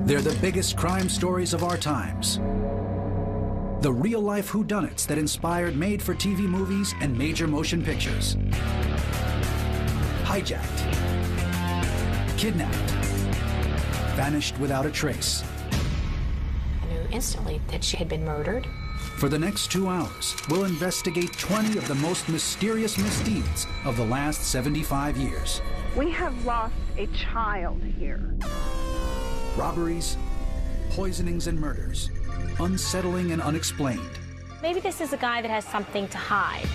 They're the biggest crime stories of our times. The real-life whodunits that inspired made-for-TV movies and major motion pictures. Hijacked. Kidnapped. Vanished without a trace. I knew instantly that she had been murdered. For the next 2 hours, we'll investigate 20 of the most mysterious misdeeds of the last 75 years. We have lost a child here. Robberies, poisonings, and murders. Unsettling and unexplained. Maybe this is a guy that has something to hide.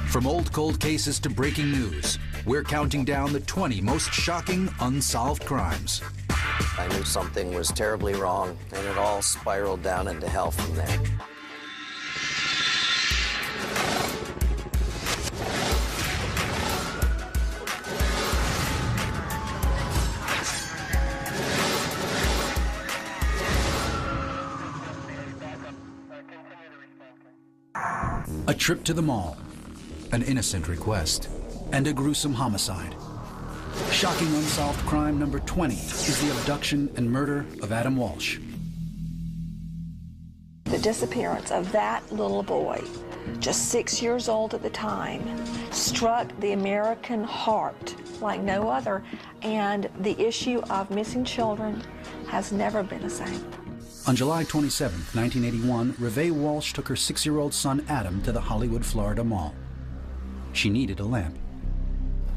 From old cold cases to breaking news, we're counting down the 20 most shocking unsolved crimes. I knew something was terribly wrong, and it all spiraled down into hell from there. A trip to the mall, an innocent request, and a gruesome homicide. Shocking unsolved crime number 20 is the abduction and murder of Adam Walsh. The disappearance of that little boy, just 6 years old at the time, struck the American heart like no other, and the issue of missing children has never been the same. On July 27, 1981, Reve Walsh took her 6-year-old son Adam to the Hollywood, Florida mall. She needed a lamp.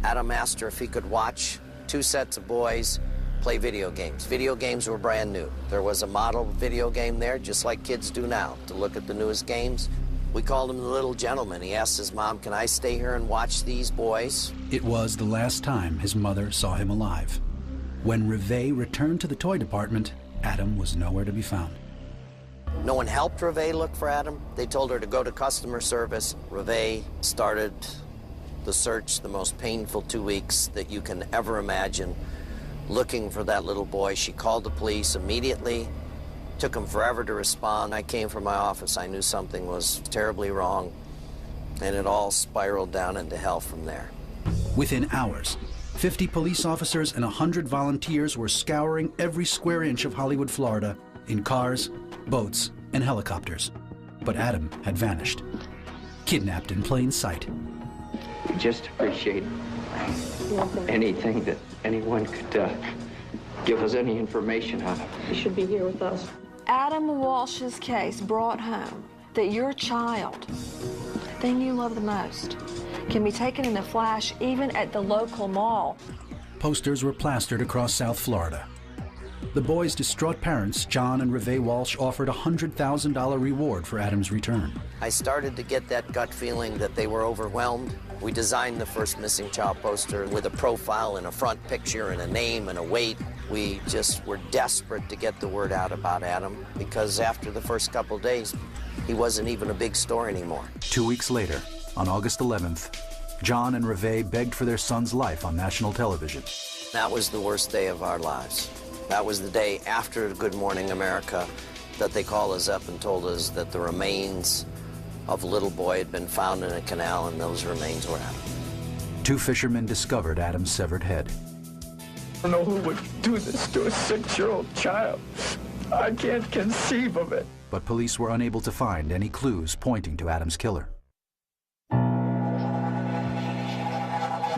Adam asked her if he could watch 2 sets of boys play video games. Video games were brand new. There was a model video game there, just like kids do now, to look at the newest games. We called him the little gentleman. He asked his mom, "Can I stay here and watch these boys?" It was the last time his mother saw him alive. When Reve returned to the toy department, Adam was nowhere to be found. No one helped Reve look for Adam. They told her to go to customer service. Reve started the search, the most painful 2 weeks that you can ever imagine, looking for that little boy. She called the police immediately. Took them forever to respond. I came from my office. I knew something was terribly wrong, and it all spiraled down into hell from there. Within hours, 50 police officers and 100 volunteers were scouring every square inch of Hollywood, Florida, in cars, boats, and helicopters. But Adam had vanished, kidnapped in plain sight. We just appreciate anything that anyone could give us any information on. You should be here with us. Adam Walsh's case brought home that your child, the thing you love the most, can be taken in a flash even at the local mall. Posters were plastered across South Florida. The boys' distraught parents, John and Reve Walsh, offered a $100,000 reward for Adam's return. I started to get that gut feeling that they were overwhelmed. We designed the first missing child poster with a profile and a front picture and a name and a weight. We just were desperate to get the word out about Adam, because after the first couple days, he wasn't even a big story anymore. 2 weeks later, on August 11th, John and Reve begged for their son's life on national television. That was the worst day of our lives. That was the day after Good Morning America that they called us up and told us that the remains of a little boy had been found in a canal, and those remains were Adam. 2 fishermen discovered Adam's severed head. I don't know who would do this to a 6-year-old child. I can't conceive of it. But police were unable to find any clues pointing to Adam's killer.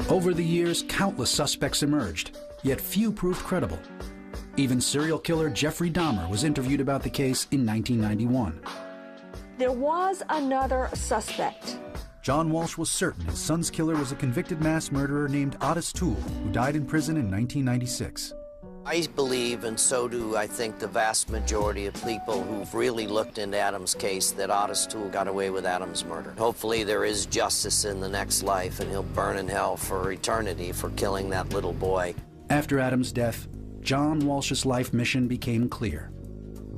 Over the years, countless suspects emerged, yet few proved credible. Even serial killer Jeffrey Dahmer was interviewed about the case in 1991. There was another suspect. John Walsh was certain his son's killer was a convicted mass murderer named Otis Toole, who died in prison in 1996. I believe, and so do I think the vast majority of people who've really looked into Adam's case, that Otis Toole got away with Adam's murder. Hopefully there is justice in the next life, and he'll burn in hell for eternity for killing that little boy. After Adam's death, John Walsh's life mission became clear.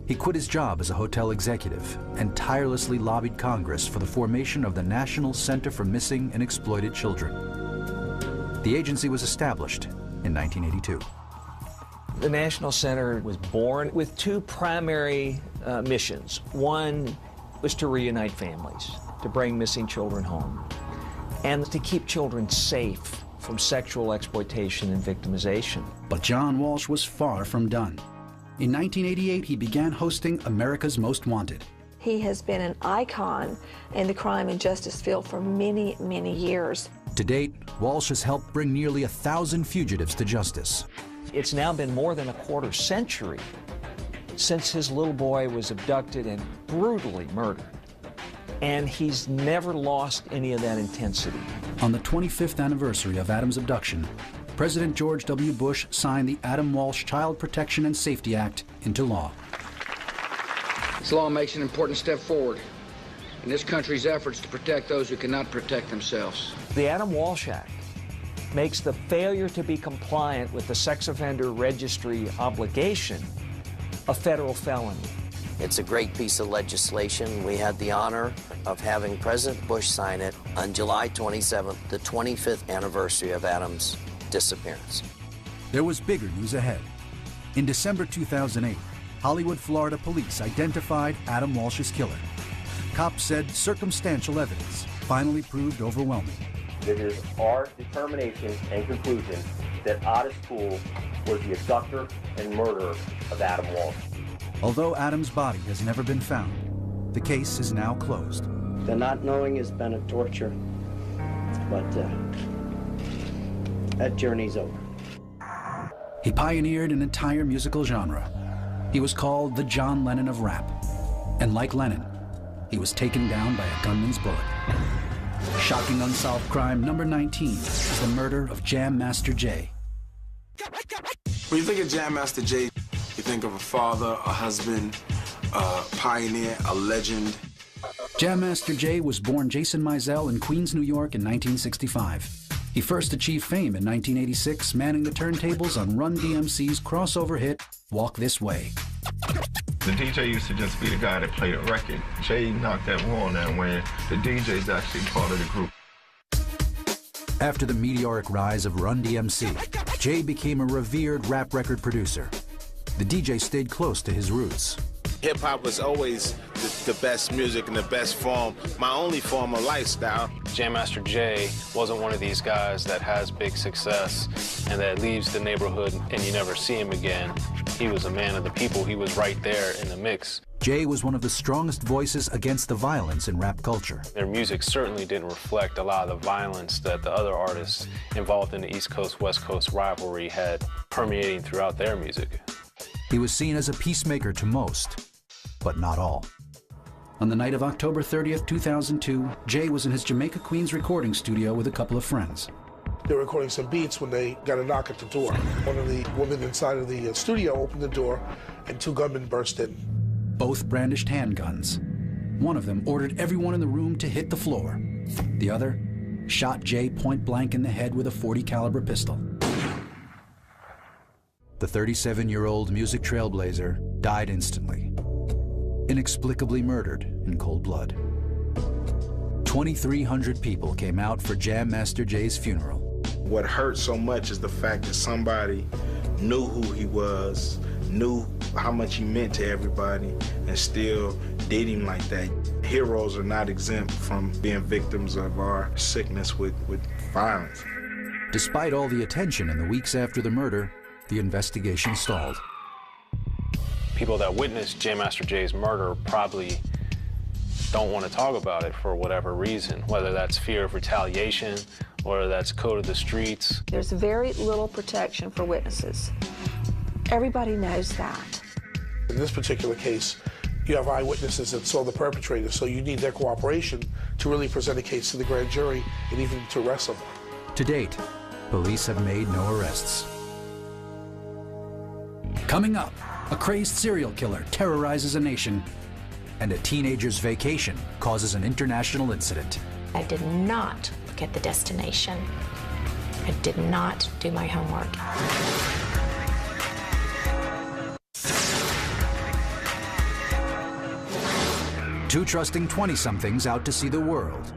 He quit his job as a hotel executive and tirelessly lobbied Congress for the formation of the National Center for Missing and Exploited Children. The agency was established in 1982. The National Center was born with 2 primary missions. One was to reunite families, to bring missing children home, and to keep children safe from sexual exploitation and victimization. But John Walsh was far from done. In 1988, he began hosting America's Most Wanted. He has been an icon in the crime and justice field for many, many years. To date, Walsh has helped bring nearly 1,000 fugitives to justice. It's now been more than a quarter century since his little boy was abducted and brutally murdered. And he's never lost any of that intensity. On the 25th anniversary of Adam's abduction, President George W. Bush signed the Adam Walsh Child Protection and Safety Act into law. This law makes an important step forward in this country's efforts to protect those who cannot protect themselves. The Adam Walsh Act makes the failure to be compliant with the sex offender registry obligation a federal felony. It's a great piece of legislation. We had the honor of having President Bush sign it on July 27th, the 25th anniversary of Adam's disappearance. There was bigger news ahead. In December 2008, Hollywood, Florida police identified Adam Walsh's killer. Cops said circumstantial evidence finally proved overwhelming. It is our determination and conclusion that Otis Poole was the abductor and murderer of Adam Walsh. Although Adam's body has never been found, the case is now closed. The not knowing has been a torture, but that journey's over. He pioneered an entire musical genre. He was called the John Lennon of rap. And like Lennon, he was taken down by a gunman's bullet. Shocking unsolved crime number 19 is the murder of Jam Master Jay. When you think of Jam Master Jay, you think of a father, a husband, a pioneer, a legend. Jam Master Jay was born Jason Mizell in Queens, New York in 1965. He first achieved fame in 1986, manning the turntables on Run DMC's crossover hit, Walk This Way. The DJ used to just be the guy that played a record. Jay knocked that wall down where the DJ's actually part of the group. After the meteoric rise of Run DMC, Jay became a revered rap record producer. The DJ stayed close to his roots. Hip-hop was always the best music and the best form, my only form of lifestyle. Jam Master Jay wasn't one of these guys that has big success and that leaves the neighborhood and you never see him again. He was a man of the people. He was right there in the mix. Jay was one of the strongest voices against the violence in rap culture. Their music certainly didn't reflect a lot of the violence that the other artists involved in the East Coast-West Coast rivalry had permeating throughout their music. He was seen as a peacemaker to most, but not all. On the night of October 30th, 2002, Jay was in his Jamaica, Queens recording studio with a couple of friends. They were recording some beats when they got a knock at the door. One of the women inside of the studio opened the door and two gunmen burst in. Both brandished handguns. One of them ordered everyone in the room to hit the floor. The other shot Jay point blank in the head with a .40 caliber pistol. The 37-year-old music trailblazer died instantly, inexplicably murdered in cold blood. 2,300 people came out for Jam Master Jay's funeral. What hurt so much is the fact that somebody knew who he was, knew how much he meant to everybody, and still did him like that. Heroes are not exempt from being victims of our sickness with violence. Despite all the attention in the weeks after the murder, the investigation stalled. People that witnessed Jam Master Jay's murder probably don't want to talk about it for whatever reason, whether that's fear of retaliation, or that's code of the streets. There's very little protection for witnesses. Everybody knows that. In this particular case, you have eyewitnesses that saw the perpetrator, so you need their cooperation to really present a case to the grand jury and even to arrest them. To date, police have made no arrests. Coming up, a crazed serial killer terrorizes a nation, and a teenager's vacation causes an international incident. I did not look at the destination. I did not do my homework. Two trusting 20-somethings out to see the world.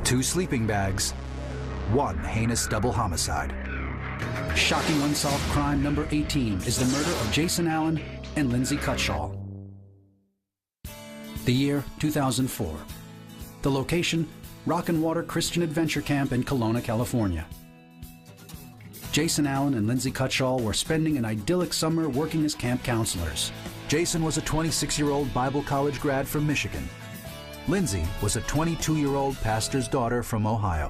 Two sleeping bags, one heinous double homicide. Shocking unsolved crime number 18 is the murder of Jason Allen and Lindsay Cutshall. The year 2004. The location, Rock and Water Christian Adventure Camp in Kelowna, California. Jason Allen and Lindsay Cutshall were spending an idyllic summer working as camp counselors. Jason was a 26-year-old Bible college grad from Michigan. Lindsay was a 22-year-old pastor's daughter from Ohio.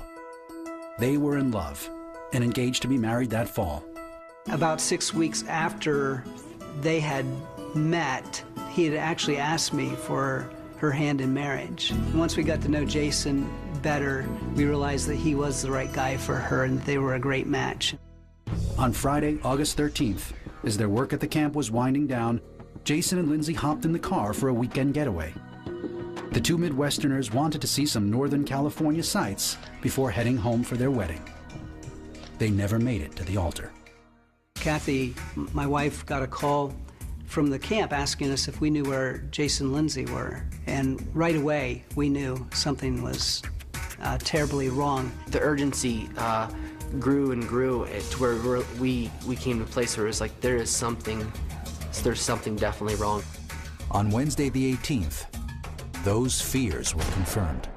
They were in love and engaged to be married that fall. About 6 weeks after they had met, he had actually asked me for her hand in marriage. Once we got to know Jason better, we realized that he was the right guy for her and they were a great match. On Friday, August 13th, as their work at the camp was winding down, Jason and Lindsay hopped in the car for a weekend getaway. The two Midwesterners wanted to see some Northern California sights before heading home for their wedding. They never made it to the altar. Kathy, my wife, got a call from the camp asking us if we knew where Jason and Lindsay were. And right away, we knew something was terribly wrong. The urgency grew and grew to where we came to a place where it was like, there's something definitely wrong. On Wednesday the 18th, those fears were confirmed.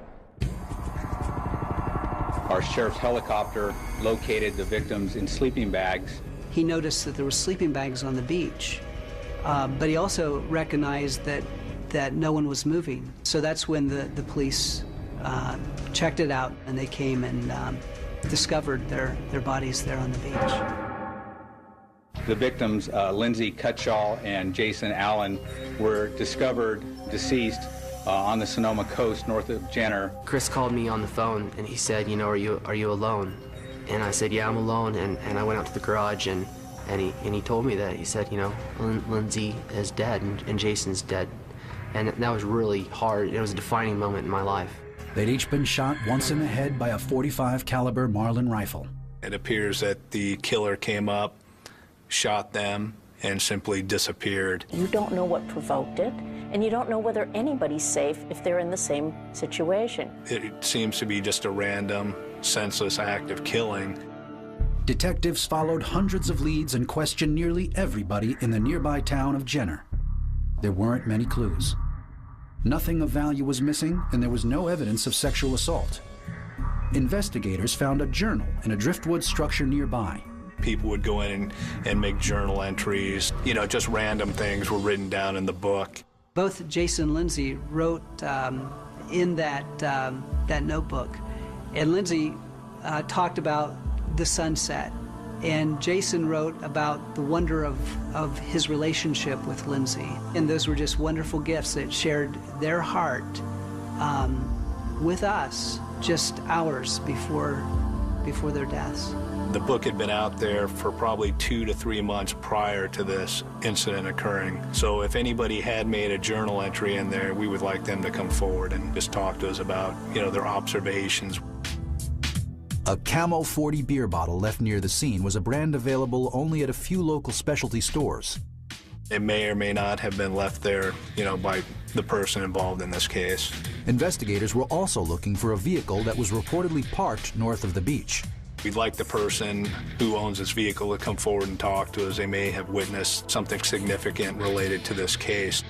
Our sheriff's helicopter located the victims in sleeping bags. He noticed that there were sleeping bags on the beach, but he also recognized that no one was moving. So that's when the police checked it out, and they came and discovered their bodies there on the beach. The victims, Lindsay Cutshall and Jason Allen, were discovered deceased on the Sonoma coast north of Jenner. Chris called me on the phone and he said, you know, are you alone? And I said, yeah, I'm alone. And I went out to the garage and he told me that. He said, you know, Lindsay is dead and Jason's dead. And that was really hard. It was a defining moment in my life. They'd each been shot once in the head by a .45 caliber Marlin rifle. It appears that the killer came up, shot them, and simply disappeared. You don't know what provoked it, and you don't know whether anybody's safe if they're in the same situation. It seems to be just a random, senseless act of killing. Detectives followed hundreds of leads and questioned nearly everybody in the nearby town of Jenner. There weren't many clues. Nothing of value was missing, and there was no evidence of sexual assault. Investigators found a journal in a driftwood structure nearby. People would go in and make journal entries. You know, just random things were written down in the book. Both Jason and Lindsay wrote in that notebook. And Lindsay talked about the sunset. And Jason wrote about the wonder of his relationship with Lindsay. And those were just wonderful gifts that shared their heart with us just hours before their deaths. The book had been out there for probably 2 to 3 months prior to this incident occurring. So if anybody had made a journal entry in there, we would like them to come forward and just talk to us about, you know, their observations. A Camo 40 beer bottle left near the scene was a brand available only at a few local specialty stores. It may or may not have been left there, you know, by the person involved in this case. Investigators were also looking for a vehicle that was reportedly parked north of the beach. We'd like the person who owns this vehicle to come forward and talk to us. They may have witnessed something significant related to this case.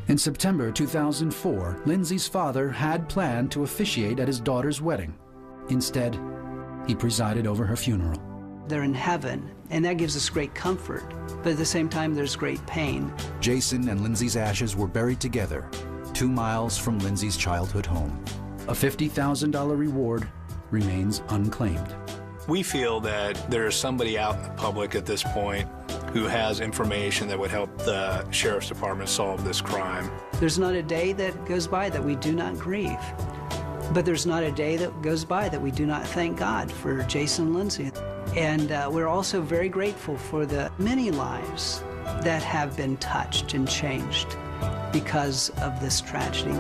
In September 2004, Lindsay's father had planned to officiate at his daughter's wedding. Instead, he presided over her funeral. They're in heaven, and that gives us great comfort, but at the same time, there's great pain. Jason and Lindsay's ashes were buried together, 2 miles from Lindsay's childhood home. A $50,000 reward remains unclaimed. We feel that there is somebody out in the public at this point who has information that would help the Sheriff's Department solve this crime. There's not a day that goes by that we do not grieve. But there's not a day that goes by that we do not thank God for Jason and Lindsay. And we're also very grateful for the many lives that have been touched and changed because of this tragedy.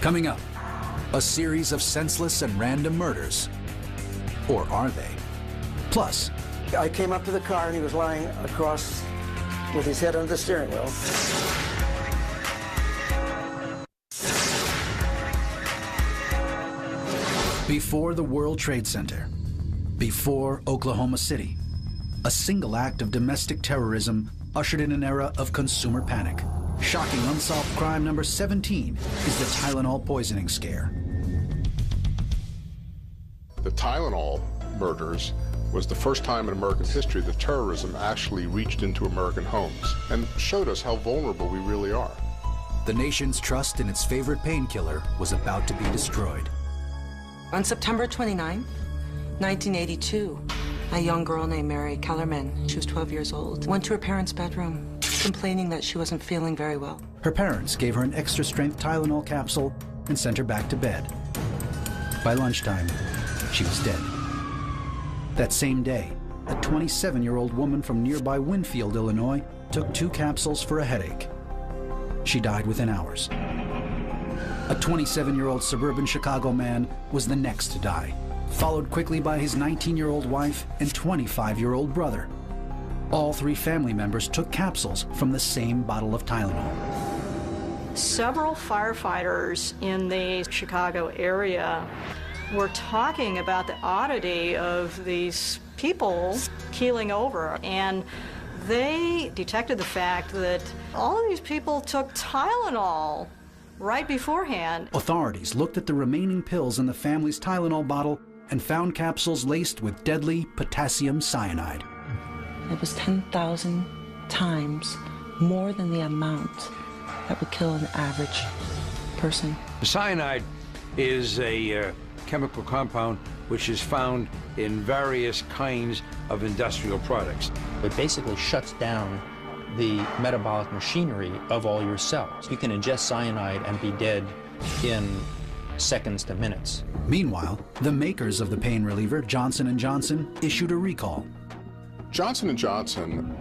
Coming up, a series of senseless and random murders. Or are they? Plus, I came up to the car and he was lying across with his head under the steering wheel. Before the World Trade Center, before Oklahoma City, a single act of domestic terrorism ushered in an era of consumer panic, Shocking unsolved crime number 17 is the Tylenol poisoning scare. The Tylenol murders was the first time in American history that terrorism actually reached into American homes and showed us how vulnerable we really are. The nation's trust in its favorite painkiller was about to be destroyed. On September 29, 1982, a young girl named Mary Kellerman, she was 12 years old, went to her parents' bedroom, complaining that she wasn't feeling very well. Her parents gave her an extra-strength Tylenol capsule and sent her back to bed. By lunchtime, she was dead. That same day, a 27-year-old woman from nearby Winfield, Illinois, took 2 capsules for a headache. She died within hours. A 27-year-old suburban Chicago man was the next to die, followed quickly by his 19-year-old wife and 25-year-old brother. All 3 family members took capsules from the same bottle of Tylenol. Several firefighters in the Chicago area were talking about the oddity of these people keeling over, and they detected the fact that all of these people took Tylenol right beforehand. Authorities looked at the remaining pills in the family's Tylenol bottle and found capsules laced with deadly potassium cyanide. It was 10,000 times more than the amount that would kill an average person. The cyanide is a chemical compound which is found in various kinds of industrial products. It basically shuts down the metabolic machinery of all your cells. You can ingest cyanide and be dead in seconds to minutes. Meanwhile, the makers of the pain reliever, Johnson & Johnson, issued a recall. Johnson & Johnson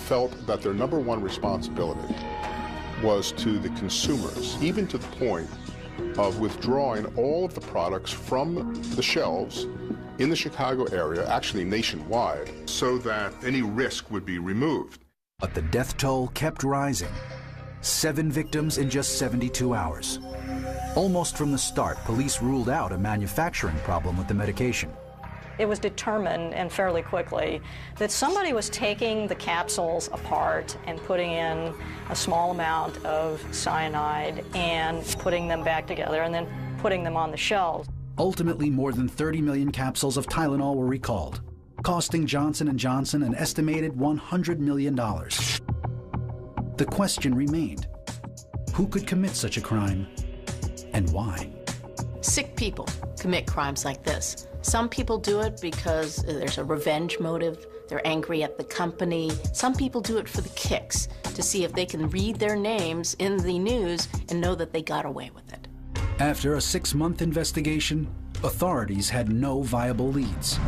felt that their #1 responsibility was to the consumers, even to the point of withdrawing all of the products from the shelves in the Chicago area, actually nationwide, so that any risk would be removed. But the death toll kept rising. 7 victims in just 72 hours. Almost from the start, police ruled out a manufacturing problem with the medication. It was determined, and fairly quickly, that somebody was taking the capsules apart and putting in a small amount of cyanide and putting them back together and then putting them on the shelves. Ultimately, more than 30 million capsules of Tylenol were recalled, costing Johnson & Johnson an estimated $100 million. The question remained, who could commit such a crime and why? Sick people commit crimes like this. Some people do it because there's a revenge motive. They're angry at the company. Some people do it for the kicks, to see if they can read their names in the news and know that they got away with it. After a 6-month investigation, authorities had no viable leads.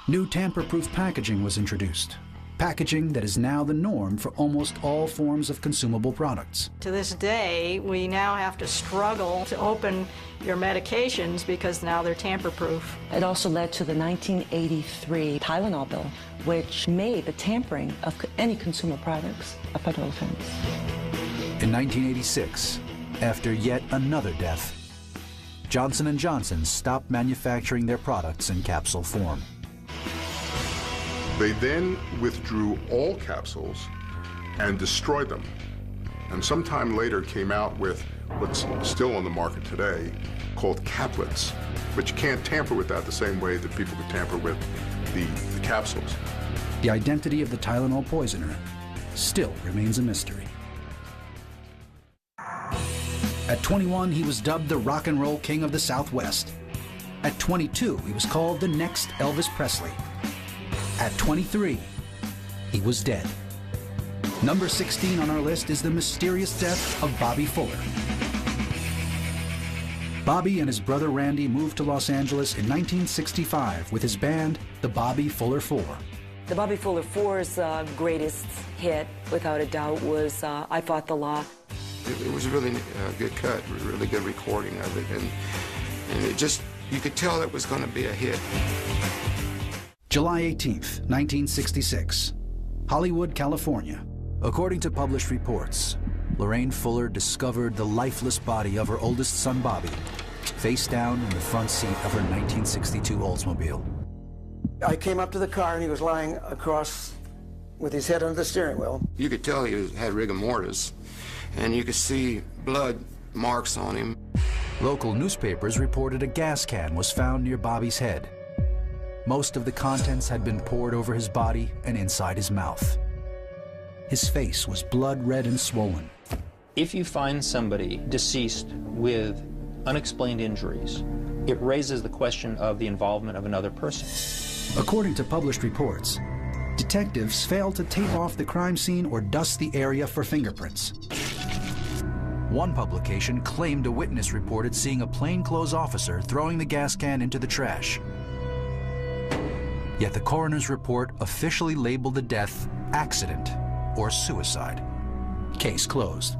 New tamper-proof packaging was introduced. Packaging that is now the norm for almost all forms of consumable products. To this day, we now have to struggle to open your medications because now they're tamper-proof. It also led to the 1983 Tylenol bill, which made the tampering of any consumer products a federal offense. In 1986, after yet another death, Johnson & Johnson stopped manufacturing their products in capsule form. They then withdrew all capsules and destroyed them. And sometime later came out with what's still on the market today called caplets, but you can't tamper with that the same way that people could tamper with the capsules. The identity of the Tylenol poisoner still remains a mystery. At 21, he was dubbed the rock and roll king of the Southwest. At 22, he was called the next Elvis Presley. At 23, he was dead. Number 16 on our list is the mysterious death of Bobby Fuller. Bobby and his brother Randy moved to Los Angeles in 1965 with his band, the Bobby Fuller Four. The Bobby Fuller Four's greatest hit, without a doubt, was I Fought the Law. It was a really good cut, a really good recording of it, and it just, you could tell it was going to be a hit. July 18th, 1966, Hollywood, California. According to published reports, Lorraine Fuller discovered the lifeless body of her oldest son, Bobby, face down in the front seat of her 1962 Oldsmobile. I came up to the car and he was lying across with his head under the steering wheel. You could tell he had rigor mortis, and you could see blood marks on him. Local newspapers reported a gas can was found near Bobby's head. Most of the contents had been poured over his body and inside his mouth. His face was blood red and swollen. If you find somebody deceased with unexplained injuries, it raises the question of the involvement of another person. According to published reports, detectives failed to tape off the crime scene or dust the area for fingerprints. One publication claimed a witness reported seeing a plainclothes officer throwing the gas can into the trash. Yet the coroner's report officially labeled the death accident or suicide. Case closed.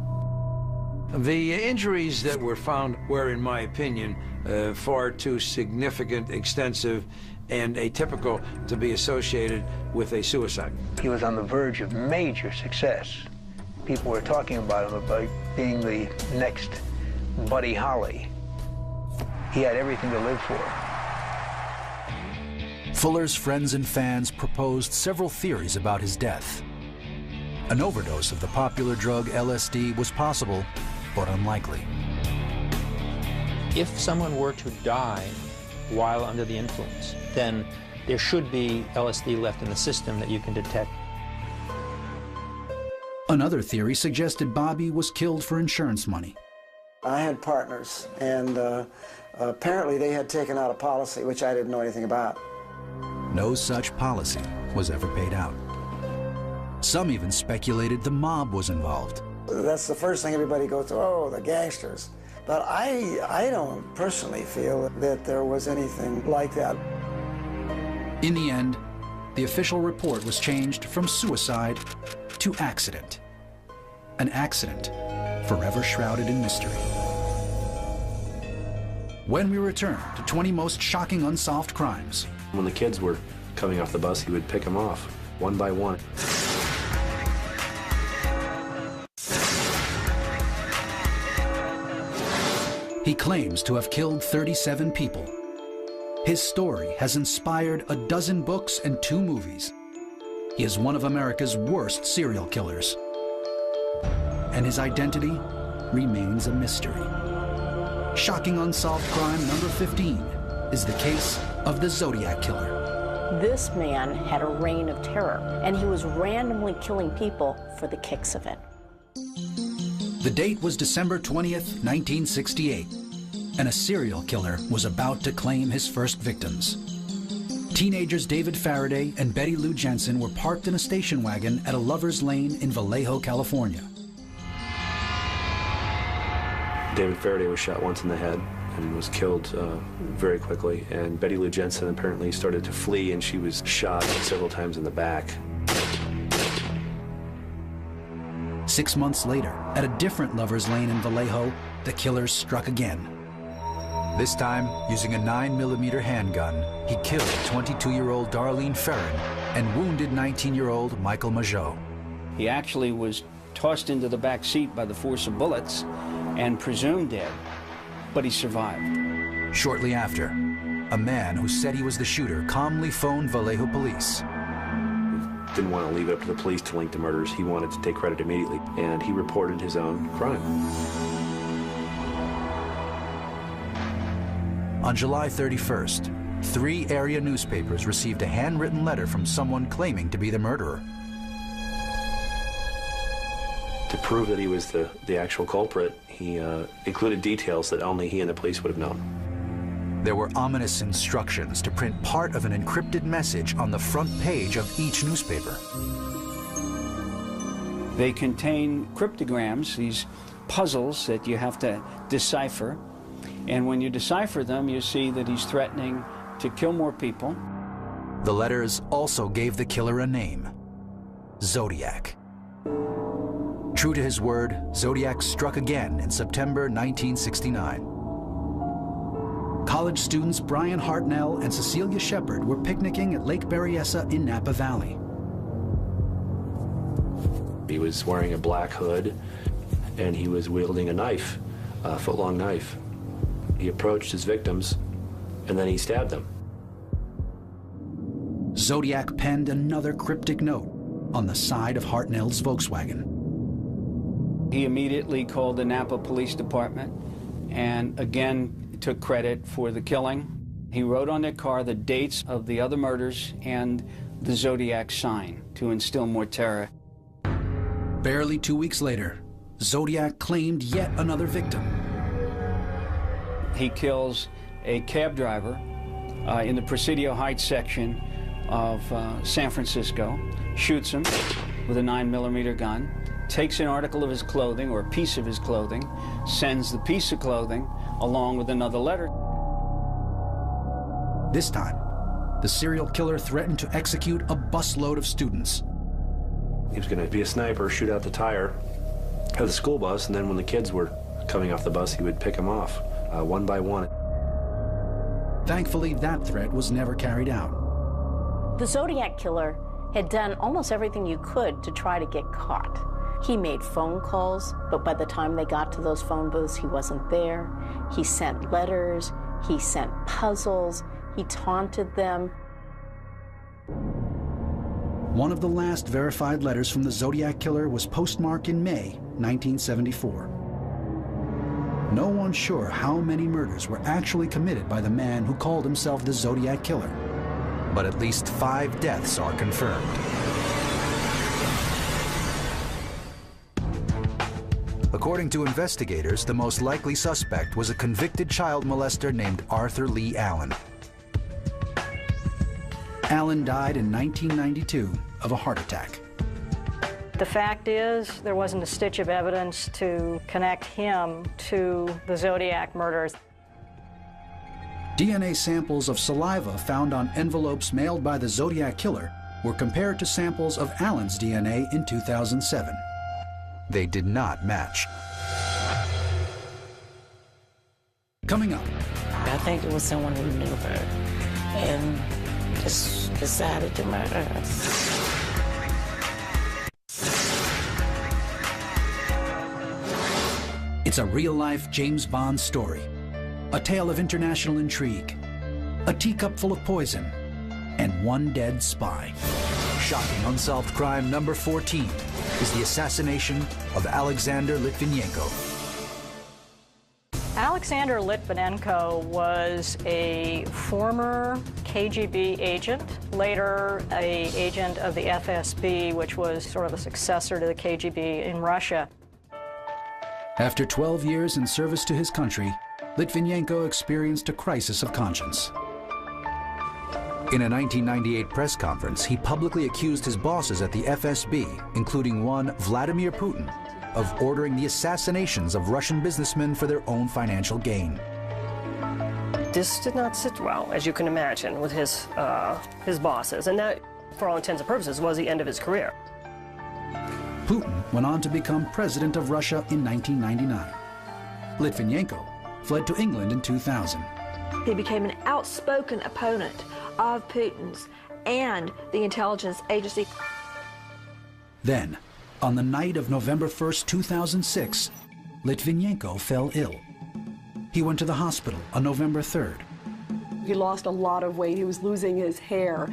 The injuries that were found were, in my opinion, far too significant, extensive, and atypical to be associated with a suicide. He was on the verge of major success. People were talking about him about being the next Buddy Holly. He had everything to live for. Fuller's friends and fans proposed several theories about his death. An overdose of the popular drug LSD was possible, but unlikely. If someone were to die while under the influence, then there should be LSD left in the system that you can detect. Another theory suggested Bobby was killed for insurance money. I had partners, and apparently they had taken out a policy, which I didn't know anything about. No such policy was ever paid out. Some even speculated the mob was involved. That's the first thing everybody goes to, oh, the gangsters. But I don't personally feel that there was anything like that. In the end, the official report was changed from suicide to accident. An accident forever shrouded in mystery. When we return to 20 most shocking unsolved crimes. When the kids were coming off the bus, he would pick them off, one by one. He claims to have killed 37 people. His story has inspired a dozen books and 2 movies. He is one of America's worst serial killers. And his identity remains a mystery. Shocking unsolved crime number 15 is the case of the Zodiac Killer. This man had a reign of terror, and he was randomly killing people for the kicks of it. The date was December 20th, 1968, and a serial killer was about to claim his first victims. Teenagers David Faraday and Betty Lou Jensen were parked in a station wagon at a lover's lane in Vallejo, California. David Faraday was shot once in the head and was killed very quickly, and Betty Lou Jensen apparently started to flee, and she was shot several times in the back. 6 months later, at a different lover's lane in Vallejo, the killers struck again. This time, using a 9mm handgun, he killed 22-year-old Darlene Ferrin and wounded 19-year-old Michael Majot. He actually was tossed into the back seat by the force of bullets and presumed dead, but he survived. Shortly after, a man who said he was the shooter calmly phoned Vallejo police. Didn't want to leave it up to the police to link the murders. He wanted to take credit immediately, and he reported his own crime. On July 31st, 3 area newspapers received a handwritten letter from someone claiming to be the murderer. To prove that he was the actual culprit, he included details that only he and the police would have known. There were ominous instructions to print part of an encrypted message on the front page of each newspaper. They contain cryptograms, these puzzles that you have to decipher. And when you decipher them, you see that he's threatening to kill more people. The letters also gave the killer a name, Zodiac. True to his word, Zodiac struck again in September 1969. College students Brian Hartnell and Cecilia Shepard were picnicking at Lake Berryessa in Napa Valley. He was wearing a black hood, and he was wielding a knife, a foot-long knife. He approached his victims, and then he stabbed them. Zodiac penned another cryptic note, on the side of Hartnell's Volkswagen. He immediately called the Napa Police Department and again took credit for the killing. He wrote on their car the dates of the other murders and the Zodiac sign to instill more terror. Barely 2 weeks later, Zodiac claimed yet another victim. He kills a cab driver in the Presidio Heights section of San Francisco, shoots him with a 9mm gun, takes an article of his clothing or a piece of his clothing, sends the piece of clothing along with another letter. This time, the serial killer threatened to execute a busload of students. He was going to be a sniper, shoot out the tire of the school bus, and then when the kids were coming off the bus, he would pick them off one by one. Thankfully, that threat was never carried out. The Zodiac killer had done almost everything you could to try to get caught. He made phone calls, but by the time they got to those phone booths, he wasn't there. He sent letters, he sent puzzles, he taunted them. One of the last verified letters from the Zodiac killer was postmarked in May 1974. No one's sure how many murders were actually committed by the man who called himself the Zodiac killer, but at least 5 deaths are confirmed. According to investigators, the most likely suspect was a convicted child molester named Arthur Lee Allen. Allen died in 1992 of a heart attack. The fact is, there wasn't a stitch of evidence to connect him to the Zodiac murders. DNA samples of saliva found on envelopes mailed by the Zodiac killer were compared to samples of Allen's DNA in 2007. They did not match. Coming up. I think it was someone who knew her and just decided to murder her. It's a real-life James Bond story, a tale of international intrigue, a teacup full of poison, and one dead spy. Shocking unsolved crime number 14 is the assassination of Alexander Litvinenko. Alexander Litvinenko was a former KGB agent, later an agent of the FSB, which was sort of a successor to the KGB in Russia. After 12 years in service to his country, Litvinenko experienced a crisis of conscience. In a 1998 press conference, he publicly accused his bosses at the FSB, including one Vladimir Putin, of ordering the assassinations of Russian businessmen for their own financial gain. This did not sit well, as you can imagine, with his bosses, and that, for all intents and purposes, was the end of his career. Putin went on to become president of Russia in 1999. Litvinenko fled to England in 2000. He became an outspoken opponent of Putin's and the intelligence agency. Then, on the night of November 1st, 2006, Litvinenko fell ill. He went to the hospital on November 3rd. He lost a lot of weight. He was losing his hair.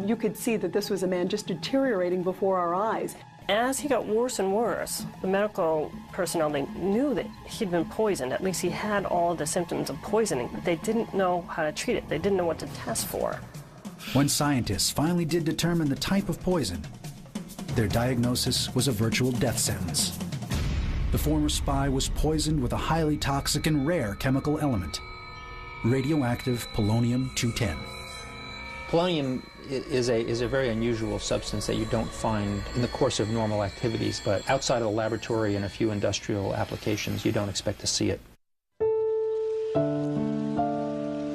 You could see that this was a man just deteriorating before our eyes. As he got worse and worse, the medical personnel, they knew that he'd been poisoned. At least he had all of the symptoms of poisoning, but they didn't know how to treat it. They didn't know what to test for. When scientists finally did determine the type of poison, their diagnosis was a virtual death sentence. The former spy was poisoned with a highly toxic and rare chemical element, radioactive polonium-210. Polonium is a very unusual substance that you don't find in the course of normal activities, but outside of the laboratory and a few industrial applications, you don't expect to see it.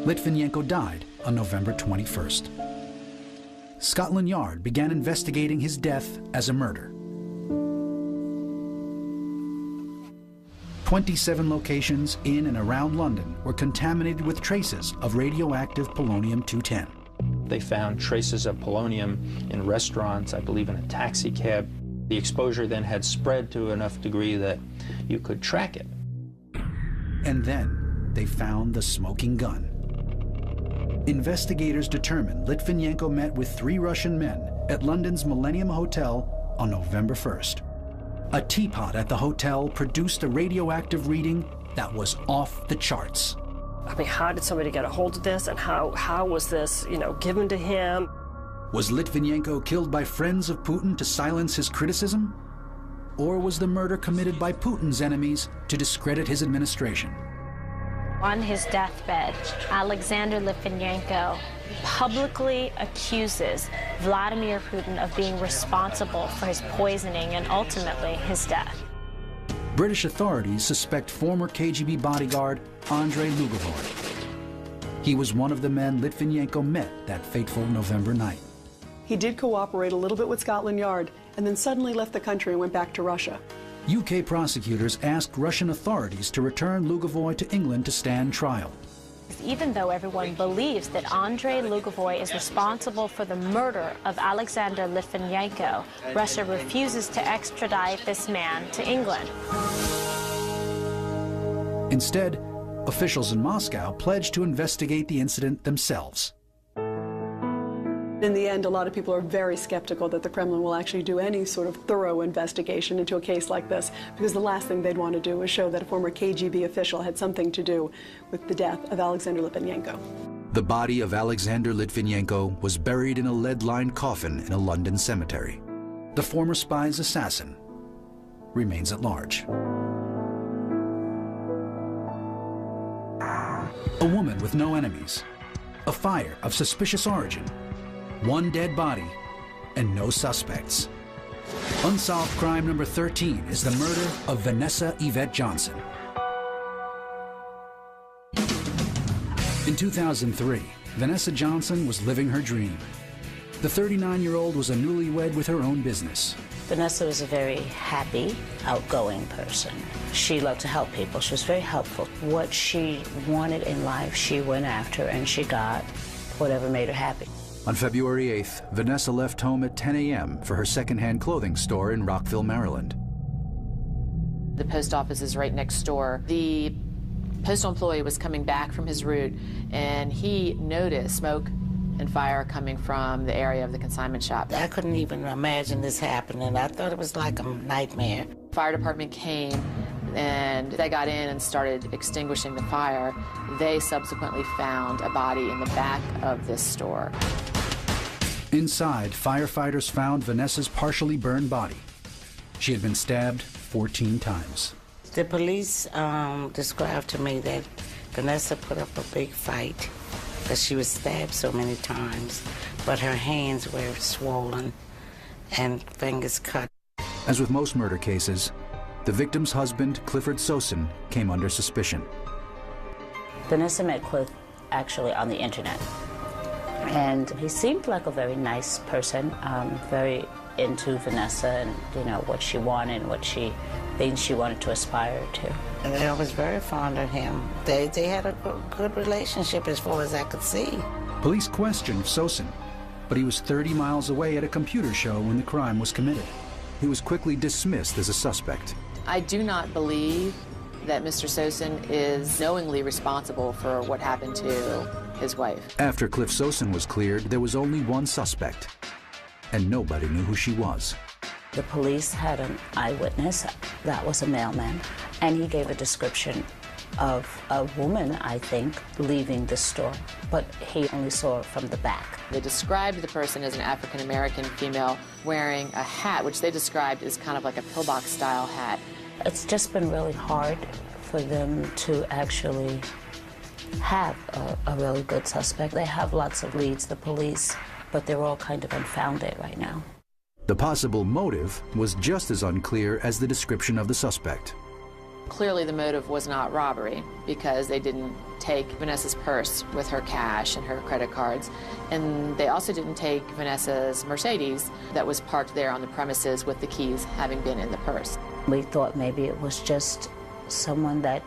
Litvinenko died on November 21st. Scotland Yard began investigating his death as a murder. 27 locations in and around London were contaminated with traces of radioactive polonium-210. They found traces of polonium in restaurants, I believe in a taxi cab. The exposure then had spread to enough degree that you could track it. And then they found the smoking gun. Investigators determined Litvinenko met with 3 Russian men at London's Millennium Hotel on November 1st. A teapot at the hotel produced a radioactive reading that was off the charts. I mean, how did somebody get a hold of this, and how was this, given to him? Was Litvinenko killed by friends of Putin to silence his criticism? Or was the murder committed by Putin's enemies to discredit his administration? On his deathbed, Alexander Litvinenko publicly accuses Vladimir Putin of being responsible for his poisoning and ultimately his death. British authorities suspect former KGB bodyguard Andrei Lugovoy. He was one of the men Litvinenko met that fateful November night. He did cooperate a little bit with Scotland Yard and then suddenly left the country and went back to Russia. UK prosecutors asked Russian authorities to return Lugovoy to England to stand trial. Even though everyone believes that Andrei Lugovoy is responsible for the murder of Alexander Litvinenko, Russia refuses to extradite this man to England. Instead, officials in Moscow pledged to investigate the incident themselves. In the end, a lot of people are very skeptical that the Kremlin will actually do any sort of thorough investigation into a case like this, because the last thing they'd want to do is show that a former KGB official had something to do with the death of Alexander Litvinenko. The body of Alexander Litvinenko was buried in a lead-lined coffin in a London cemetery. The former spy's assassin remains at large. A woman with no enemies, a fire of suspicious origin, one dead body, and no suspects. Unsolved crime number 13 is the murder of Vanessa Yvette Johnson. In 2003, Vanessa Johnson was living her dream. The 39-year-old was a newlywed with her own business. Vanessa was a very happy, outgoing person. She loved to help people. She was very helpful. What she wanted in life, she went after, and she got whatever made her happy. On February 8th, Vanessa left home at 10 a.m. for her secondhand clothing store in Rockville, Maryland. The post office is right next door. The postal employee was coming back from his route, and he noticed smoke and fire coming from the area of the consignment shop. I couldn't even imagine this happening. I thought it was like a nightmare. Fire department came, and they got in and started extinguishing the fire. They subsequently found a body in the back of this store. Inside, firefighters found Vanessa's partially burned body. She had been stabbed 14 times. The police described to me that Vanessa put up a big fight because she was stabbed so many times, but her hands were swollen and fingers cut. As with most murder cases, the victim's husband, Clifford Sosin, came under suspicion. Vanessa met Cliff actually on the internet. And he seemed like a very nice person, very into Vanessa and, what she wanted and things she wanted to aspire to. And I was very fond of him. They had a good relationship as far as I could see. Police questioned Sosin, but he was 30 miles away at a computer show when the crime was committed. He was quickly dismissed as a suspect. I do not believe that Mr. Sosin is knowingly responsible for what happened to his wife. After Cliff Sosin was cleared, there was only one suspect, and nobody knew who she was. The police had an eyewitness. That was a mailman, and he gave a description of a woman, I think, leaving the store, but he only saw her from the back. They described the person as an African-American female wearing a hat, which they described as kind of like a pillbox-style hat. It's just been really hard for them to actually have a really good suspect. They have lots of leads, the police, but they're all kind of unfounded right now. The possible motive was just as unclear as the description of the suspect. Clearly the motive was not robbery, because they didn't take Vanessa's purse with her cash and her credit cards, and they also didn't take Vanessa's Mercedes that was parked there on the premises with the keys having been in the purse. We thought maybe it was just someone that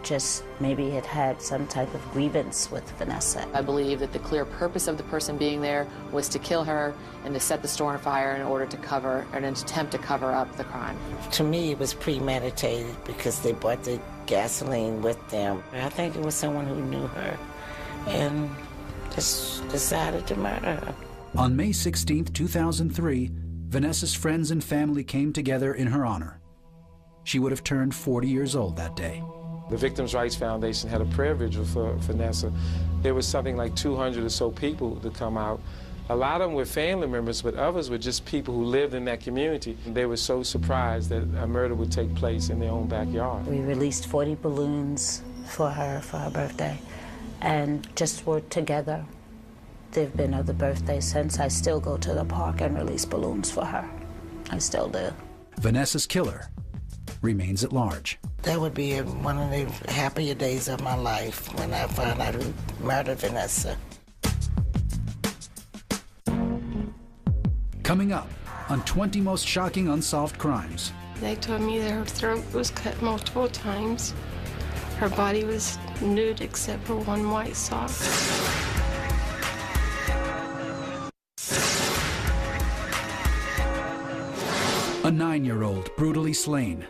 just maybe had some type of grievance with Vanessa. I believe that the clear purpose of the person being there was to kill her and to set the store on fire in order to cover, or an attempt to cover up the crime. To me, it was premeditated because they brought the gasoline with them. I think it was someone who knew her and just decided to murder her. On May 16, 2003, Vanessa's friends and family came together in her honor. She would have turned 40 years old that day. The Victims' Rights Foundation had a prayer vigil for Vanessa. There was something like 200 or so people to come out. A lot of them were family members, but others were just people who lived in that community. They were so surprised that a murder would take place in their own backyard. We released 40 balloons for her birthday, and just were together. There have been other birthdays since. I still go to the park and release balloons for her. I still do. Vanessa's killer remains at large. That would be one of the happier days of my life when I found out who murdered Vanessa. Coming up on 20 Most Shocking Unsolved Crimes. They told me that her throat was cut multiple times. Her body was nude except for one white sock. A 9-year-old brutally slain.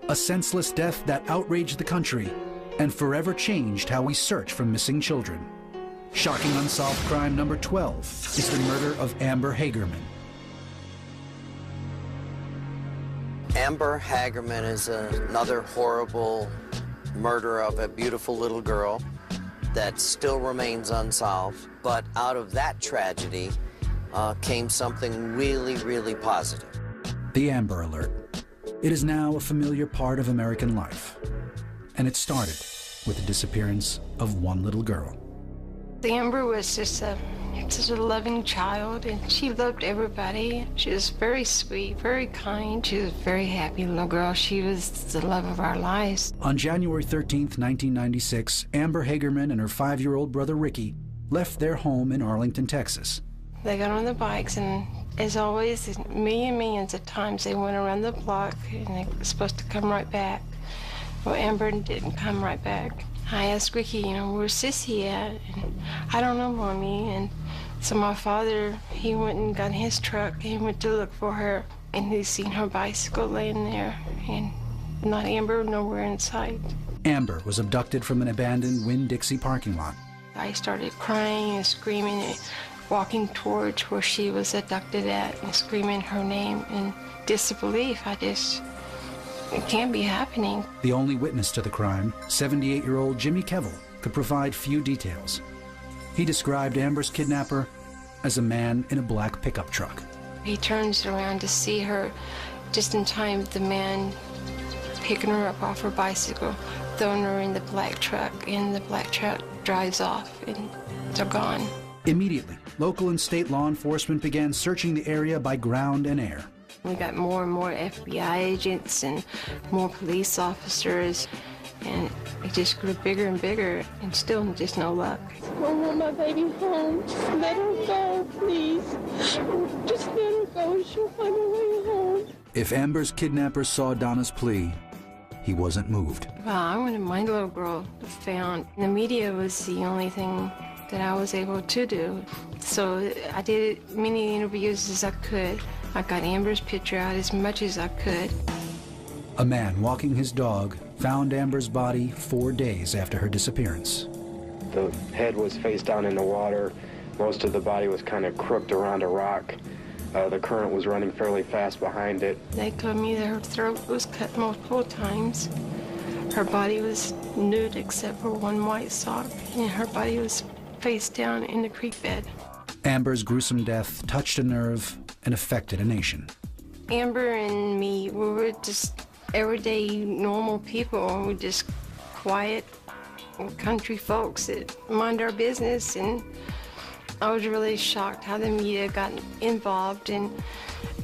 A senseless death that outraged the country and forever changed how we search for missing children. Shocking unsolved crime number 12 is the murder of Amber Hagerman. Amber Hagerman is another horrible murder of a beautiful little girl that still remains unsolved. But out of that tragedy came something really, really positive. The Amber Alert. It is now a familiar part of American life. And it started with the disappearance of one little girl. Amber was just a loving child, and she loved everybody. She was very sweet, very kind. She was a very happy little girl. She was the love of our lives. On January 13th, 1996, Amber Hagerman and her 5-year-old brother Ricky left their home in Arlington, Texas. They got on the bikes, and as always, millions of times they went around the block, and they were supposed to come right back. Well, Amber didn't come right back. I asked Ricky, where's Sissy at? And, I don't know, Mommy. And so my father, he went and got his truck. He went to look for her, and he seen her bicycle laying there, and not Amber, nowhere in sight. Amber was abducted from an abandoned Winn-Dixie parking lot. I started crying and screaming and walking towards where she was abducted at and screaming her name in disbelief. It can't be happening. The only witness to the crime, 78-year-old Jimmy Kevill, could provide few details. He described Amber's kidnapper as a man in a black pickup truck. He turns around to see her just in time, the man picking her up off her bicycle, throwing her in the black truck, and the black truck drives off, and they're gone. Immediately, local and state law enforcement began searching the area by ground and air. We got more and more FBI agents and more police officers, and it just grew bigger and bigger, and still just no luck. I want my baby home. Just let her go, please. Just let her go. She'll find her way home. If Amber's kidnapper saw Donna's plea, he wasn't moved. Well, I wanted my little girl found. The media was the only thing that I was able to do. So I did as many interviews as I could. I got Amber's picture out as much as I could. A man walking his dog found Amber's body 4 days after her disappearance. The head was face down in the water. Most of the body was kind of crooked around a rock. The current was running fairly fast behind it. They told me that her throat was cut multiple times. Her body was nude except for one white sock, and her body was face down in the creek bed. Amber's gruesome death touched a nerve and affected a nation. Amber and me, we were just everyday normal people. We're just quiet country folks that mind our business, and I was really shocked how the media got involved and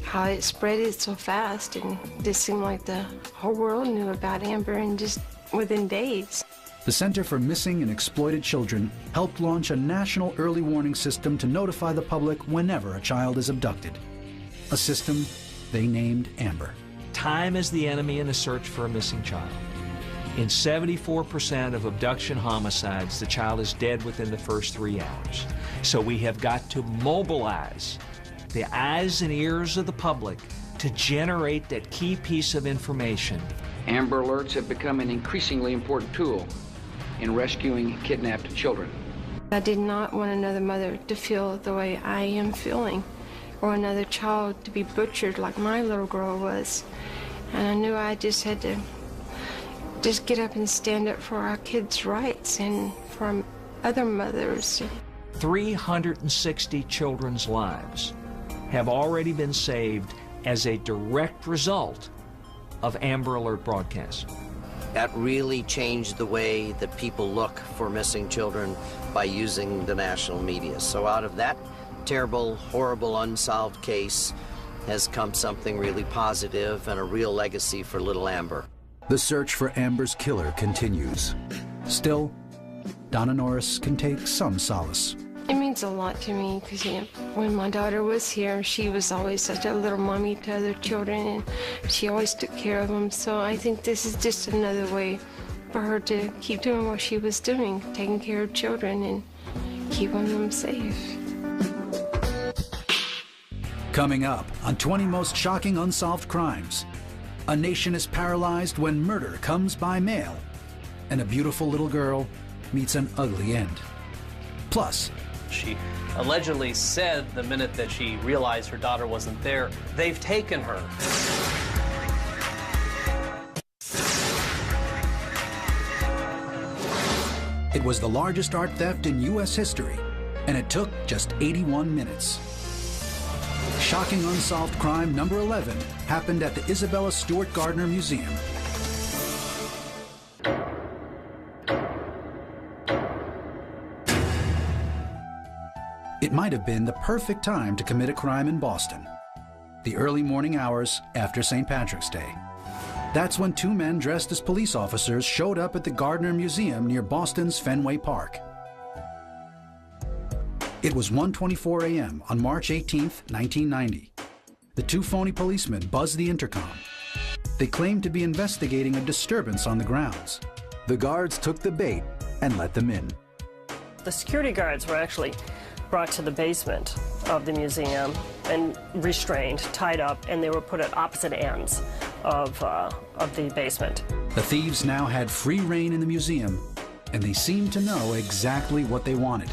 how it spread so fast, and it just seemed like the whole world knew about Amber and just within days. The Center for Missing and Exploited Children helped launch a national early warning system to notify the public whenever a child is abducted. A system they named Amber. Time is the enemy in the search for a missing child. In 74% of abduction homicides, the child is dead within the first 3 hours. So we have got to mobilize the eyes and ears of the public to generate that key piece of information. Amber Alerts have become an increasingly important tool in rescuing kidnapped children. I did not want another mother to feel the way I am feeling, or another child to be butchered like my little girl was. And I knew I just had to just get up and stand up for our kids' rights and for other mothers. 360 children's lives have already been saved as a direct result of Amber Alert broadcasts. That really changed the way that people look for missing children by using the national media. So out of that terrible, horrible, unsolved case has come something really positive and a real legacy for little Amber. The search for Amber's killer continues. Still, Donna Norris can take some solace. It means a lot to me because, when my daughter was here, she was always such a little mommy to other children, and she always took care of them. So I think this is just another way for her to keep doing what she was doing, taking care of children and keeping them safe. Coming up on 20 Most Shocking Unsolved Crimes, a nation is paralyzed when murder comes by mail, and a beautiful little girl meets an ugly end. Plus, she allegedly said the minute that she realized her daughter wasn't there, "They've taken her." It was the largest art theft in U.S. history, and it took just 81 minutes. Shocking unsolved crime number 11 happened at the Isabella Stewart Gardner Museum. It might have been the perfect time to commit a crime in Boston. The early morning hours after St. Patrick's Day. That's when two men dressed as police officers showed up at the Gardner Museum near Boston's Fenway Park. It was 1:24 a.m. on March 18, 1990. The two phony policemen buzzed the intercom. They claimed to be investigating a disturbance on the grounds. The guards took the bait and let them in. The security guards were actually brought to the basement of the museum and restrained, tied up, and they were put at opposite ends of the basement. The thieves now had free rein in the museum, and they seemed to know exactly what they wanted.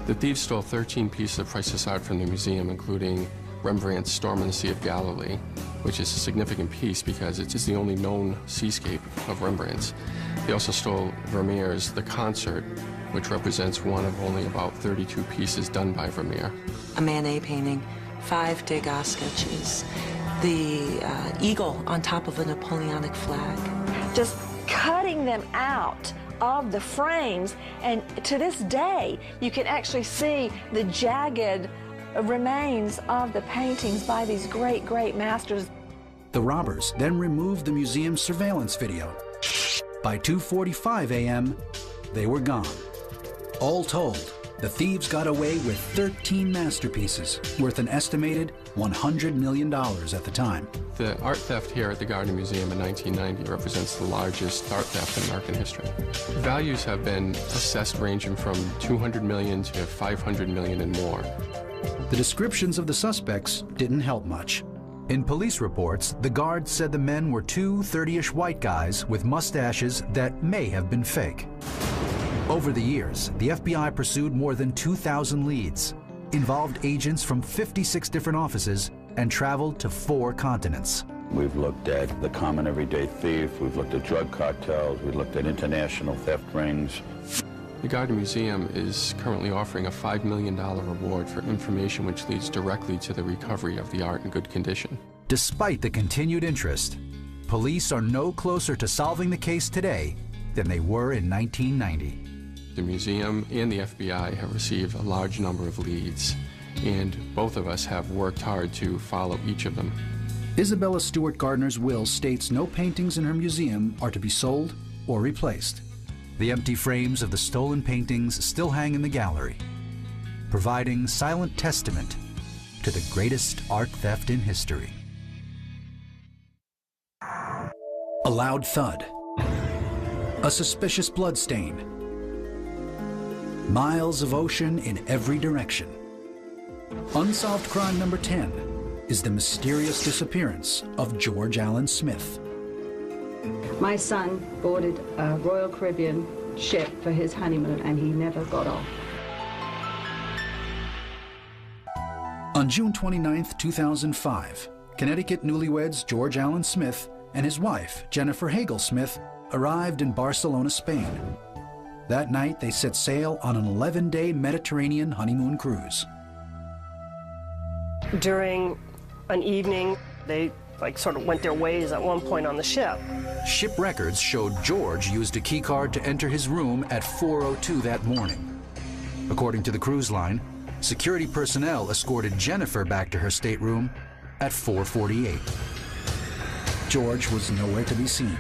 The thieves stole 13 pieces of priceless art from the museum, including Rembrandt's Storm in the Sea of Galilee, which is a significant piece because it is the only known seascape of Rembrandt's. They also stole Vermeer's The Concert, which represents one of only about 32 pieces done by Vermeer. A Manet painting, 5 Degas sketches, the eagle on top of a Napoleonic flag. Just cutting them out of the frames, and to this day you can actually see the jagged remains of the paintings by these great masters. The robbers then removed the museum's surveillance video. By 2:45 a.m., they were gone. All told, the thieves got away with 13 masterpieces worth an estimated $100 million at the time. The art theft here at the Gardner Museum in 1990 represents the largest art theft in American history. Values have been assessed ranging from $200 million to $500 million and more. The descriptions of the suspects didn't help much. In police reports, the guards said the men were two 30-ish white guys with mustaches that may have been fake. Over the years, the FBI pursued more than 2,000 leads, involved agents from 56 different offices, and traveled to 4 continents. We've looked at the common everyday thief, we've looked at drug cartels, we've looked at international theft rings. The Gardner Museum is currently offering a $5 million reward for information which leads directly to the recovery of the art in good condition. Despite the continued interest, police are no closer to solving the case today than they were in 1990. The museum and the FBI have received a large number of leads, and both of us have worked hard to follow each of them. Isabella Stewart Gardner's will states no paintings in her museum are to be sold or replaced. The empty frames of the stolen paintings still hang in the gallery, providing silent testament to the greatest art theft in history. A loud thud, a suspicious bloodstain, miles of ocean in every direction. Unsolved crime number 10 is the mysterious disappearance of George Allen Smith. My son boarded a Royal Caribbean ship for his honeymoon and he never got off. On June 29, 2005, Connecticut newlyweds George Allen Smith and his wife, Jennifer Hagel Smith, arrived in Barcelona, Spain. That night, they set sail on an 11-day Mediterranean honeymoon cruise. During an evening, they sort of went their ways at one point on the ship. Ship records showed George used a key card to enter his room at 4:02 that morning. According to the cruise line, security personnel escorted Jennifer back to her stateroom at 4:48. George was nowhere to be seen.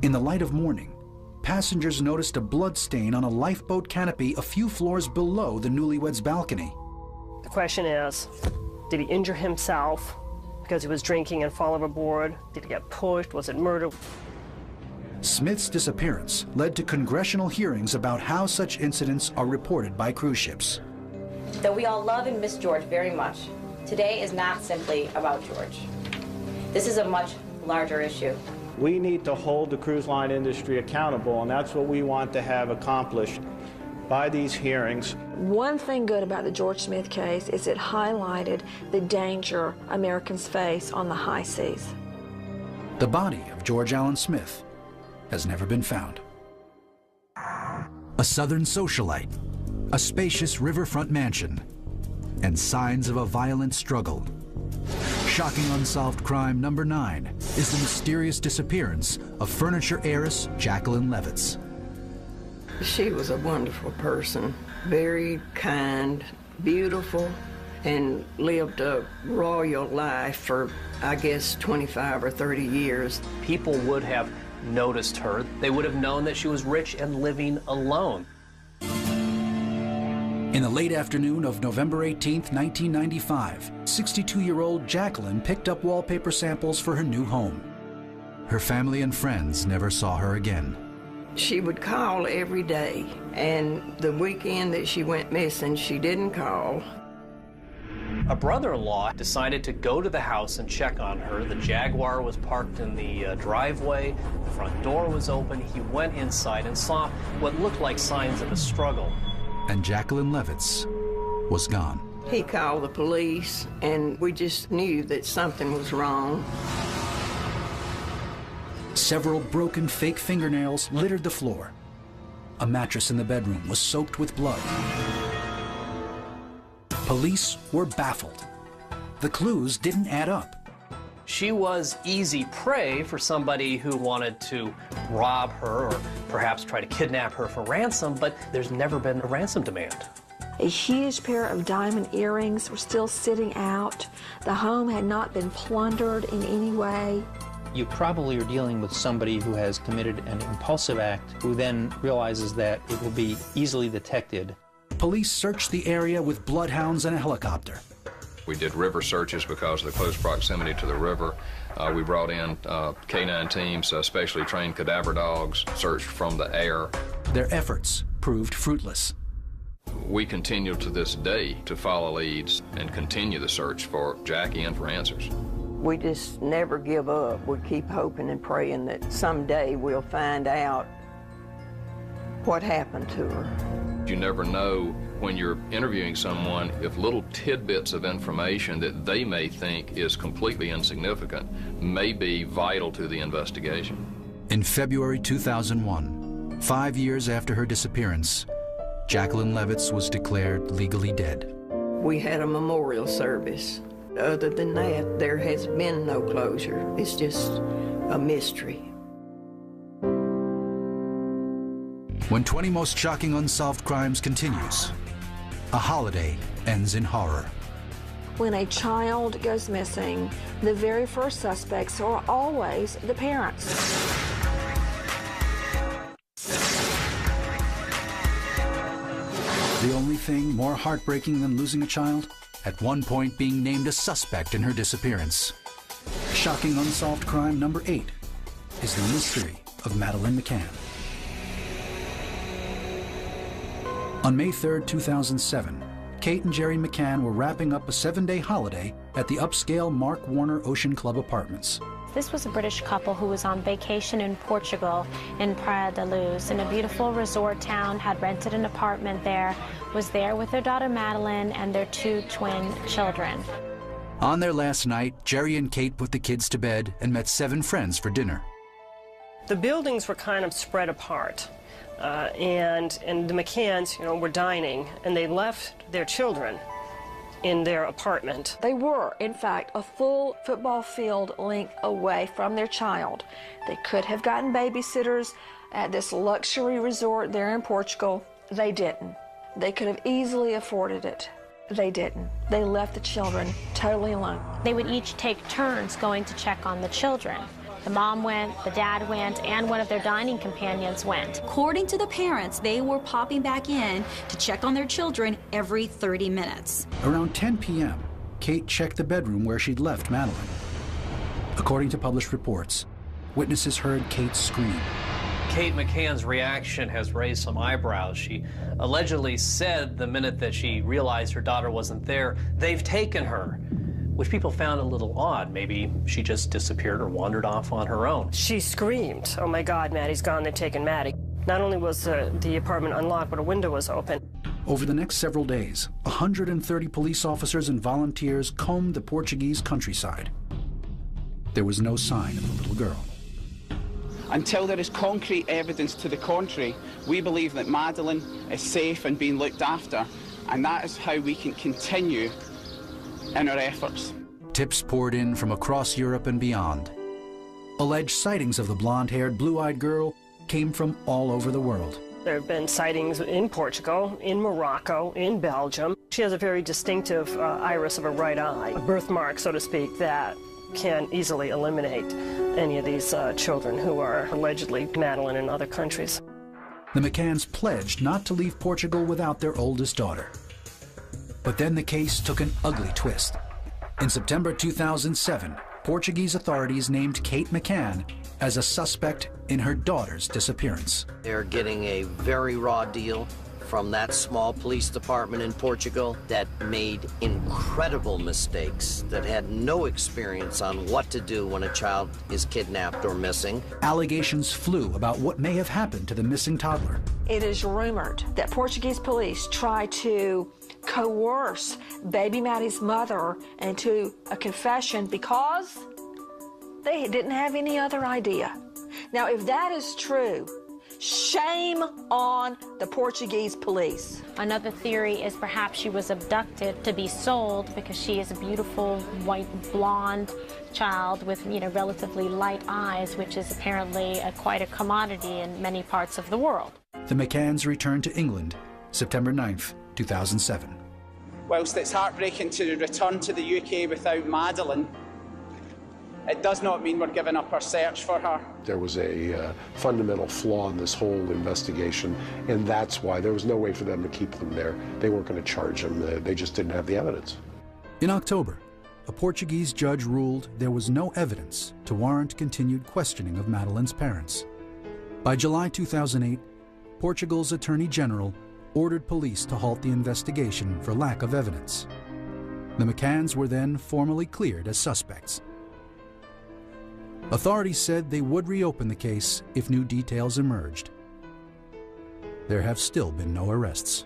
In the light of morning, passengers noticed a blood stain on a lifeboat canopy a few floors below the newlyweds' balcony. The question is, did he injure himself because he was drinking and fall overboard? Did he get pushed? Was it murder? Smith's disappearance led to congressional hearings about how such incidents are reported by cruise ships. Though we all love and miss George very much, today is not simply about George. This is a much larger issue. We need to hold the cruise line industry accountable, and that's what we want to have accomplished by these hearings. One thing good about the George Smith case is it highlighted the danger Americans face on the high seas. The body of George Allen Smith has never been found. A southern socialite, a spacious riverfront mansion, and signs of a violent struggle. Shocking unsolved crime number 9 is the mysterious disappearance of furniture heiress Jacqueline Levitz. She was a wonderful person, very kind, beautiful, and lived a royal life for, I guess, 25 or 30 years. People would have noticed her. They would have known that she was rich and living alone. In the late afternoon of November 18, 1995, 62-year-old Jacqueline picked up wallpaper samples for her new home. Her family and friends never saw her again. She would call every day, and the weekend that she went missing, she didn't call. A brother-in-law decided to go to the house and check on her. The Jaguar was parked in the driveway. The front door was open. He went inside and saw what looked like signs of a struggle. And Jacqueline Levitz was gone. He called the police, and we just knew that something was wrong. Several broken fake fingernails littered the floor. A mattress in the bedroom was soaked with blood. Police were baffled. The clues didn't add up. She was easy prey for somebody who wanted to rob her or perhaps try to kidnap her for ransom, but there's never been a ransom demand. A huge pair of diamond earrings were still sitting out. The home had not been plundered in any way. You probably are dealing with somebody who has committed an impulsive act, who then realizes that it will be easily detected. Police searched the area with bloodhounds and a helicopter. We did river searches because of the close proximity to the river. We brought in canine teams, specially trained cadaver dogs, searched from the air. Their efforts proved fruitless. We continue to this day to follow leads and continue the search for Jackie and for answers. We just never give up. We keep hoping and praying that someday we'll find out what happened to her. You never know when you're interviewing someone if little tidbits of information that they may think is completely insignificant may be vital to the investigation. In February 2001, 5 years after her disappearance, Jacqueline Levitz was declared legally dead. We had a memorial service. Other than that, there has been no closure. It's just a mystery. When 20 Most Shocking Unsolved Crimes continues, a holiday ends in horror. When a child goes missing, the very first suspects are always the parents. The only thing more heartbreaking than losing a child? At one point being named a suspect in her disappearance. Shocking Unsolved Crime number 8 is the mystery of Madeleine McCann. On May 3, 2007, Kate and Jerry McCann were wrapping up a 7-day holiday at the upscale Mark Warner Ocean Club Apartments. This was a British couple who was on vacation in Portugal in Praia da Luz, in a beautiful resort town, had rented an apartment there, was there with their daughter Madeline and their 2 twin children. On their last night, Jerry and Kate put the kids to bed and met 7 friends for dinner. The buildings were kind of spread apart, and the McCanns, were dining, and they left their children in their apartment. They were, in fact, a full football field length away from their child. They could have gotten babysitters at this luxury resort there in Portugal. They didn't. They could have easily afforded it. They didn't. They left the children totally alone. They would each take turns going to check on the children. The mom went, the dad went, and one of their dining companions went. According to the parents, they were popping back in to check on their children every 30 minutes. Around 10 p.m., Kate checked the bedroom where she'd left Madeline. According to published reports, witnesses heard Kate scream. Kate McCann's reaction has raised some eyebrows. She allegedly said the minute that she realized her daughter wasn't there, "They've taken her," which people found a little odd. Maybe she just disappeared or wandered off on her own. She screamed, "Oh my God, Maddie's gone, they've taken Maddie." Not only was the apartment unlocked, but a window was open. Over the next several days, 130 police officers and volunteers combed the Portuguese countryside. There was no sign of the little girl. Until there is concrete evidence to the contrary, we believe that Madeline is safe and being looked after, and that is how we can continue in our efforts. Tips poured in from across Europe and beyond. Alleged sightings of the blonde-haired, blue-eyed girl came from all over the world. There have been sightings in Portugal, in Morocco, in Belgium. She has a very distinctive iris of her right eye, a birthmark, so to speak, that can easily eliminate any of these children who are allegedly Madeline in other countries. The McCanns pledged not to leave Portugal without their oldest daughter. But then the case took an ugly twist. In September 2007, Portuguese authorities named Kate McCann as a suspect in her daughter's disappearance. They're getting a very raw deal from that small police department in Portugal that made incredible mistakes, that had no experience on what to do when a child is kidnapped or missing. Allegations flew about what may have happened to the missing toddler. It is rumored that Portuguese police tried to coerce baby Maddie's mother into a confession because they didn't have any other idea. Now, if that is true, shame on the Portuguese police. Another theory is perhaps she was abducted to be sold because she is a beautiful white blonde child with relatively light eyes, which is apparently quite a commodity in many parts of the world. The McCanns returned to England September 9th, 2007. Whilst it's heartbreaking to return to the UK without Madeline, it does not mean we're giving up our search for her. There was a fundamental flaw in this whole investigation, and that's why there was no way for them to keep them there. They weren't going to charge them. They just didn't have the evidence. In October, a Portuguese judge ruled there was no evidence to warrant continued questioning of Madeline's parents. By July 2008, Portugal's Attorney General ordered police to halt the investigation for lack of evidence. The McCanns were then formally cleared as suspects. Authorities said they would reopen the case if new details emerged. There have still been no arrests.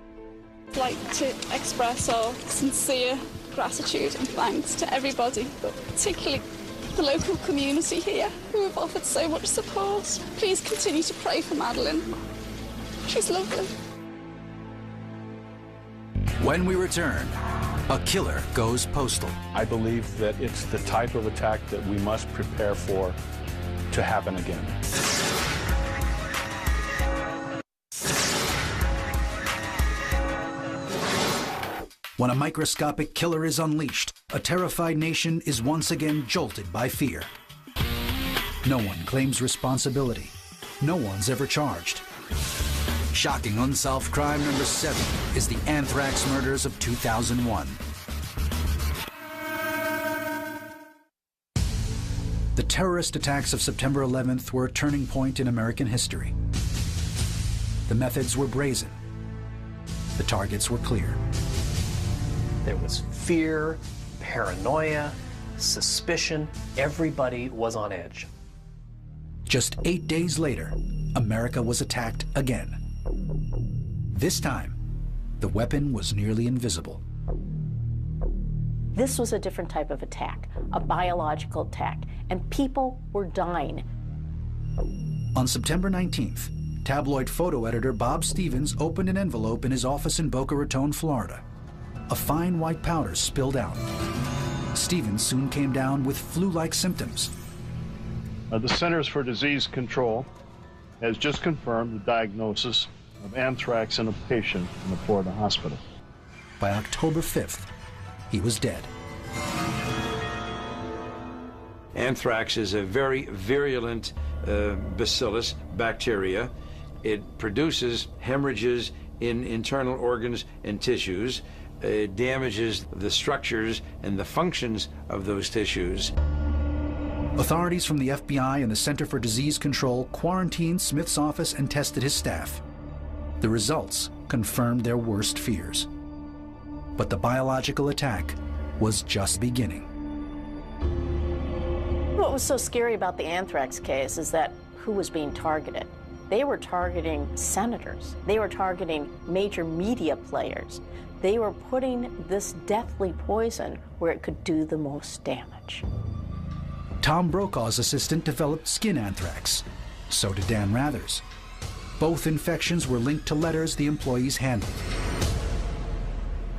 I'd like to express our sincere gratitude and thanks to everybody, but particularly the local community here who have offered so much support. Please continue to pray for Madeline. She's lovely. When we return, a killer goes postal. I believe that it's the type of attack that we must prepare for to happen again. When a microscopic killer is unleashed, a terrified nation is once again jolted by fear. No one claims responsibility. No one's ever charged. Shocking unsolved crime number 7 is the anthrax murders of 2001. The terrorist attacks of September 11th were a turning point in American history. The methods were brazen. The targets were clear. There was fear, paranoia, suspicion. Everybody was on edge. Just 8 days later, America was attacked again. This time, the weapon was nearly invisible. This was a different type of attack, a biological attack, and people were dying. On September 19th, tabloid photo editor Bob Stevens opened an envelope in his office in Boca Raton, Florida. A fine white powder spilled out. Stevens soon came down with flu-like symptoms. The Centers for Disease Control has just confirmed the diagnosis of anthrax in a patient in the Florida hospital. By October 5th, he was dead. Anthrax is a very virulent bacillus, bacteria. It produces hemorrhages in internal organs and tissues. It damages the structures and the functions of those tissues. Authorities from the FBI and the Center for Disease Control quarantined Smith's office and tested his staff. The results confirmed their worst fears. But the biological attack was just beginning. What was so scary about the anthrax case is that who was being targeted? They were targeting senators. They were targeting major media players. They were putting this deathly poison where it could do the most damage. Tom Brokaw's assistant developed skin anthrax. So did Dan Rathers. Both infections were linked to letters the employees handled.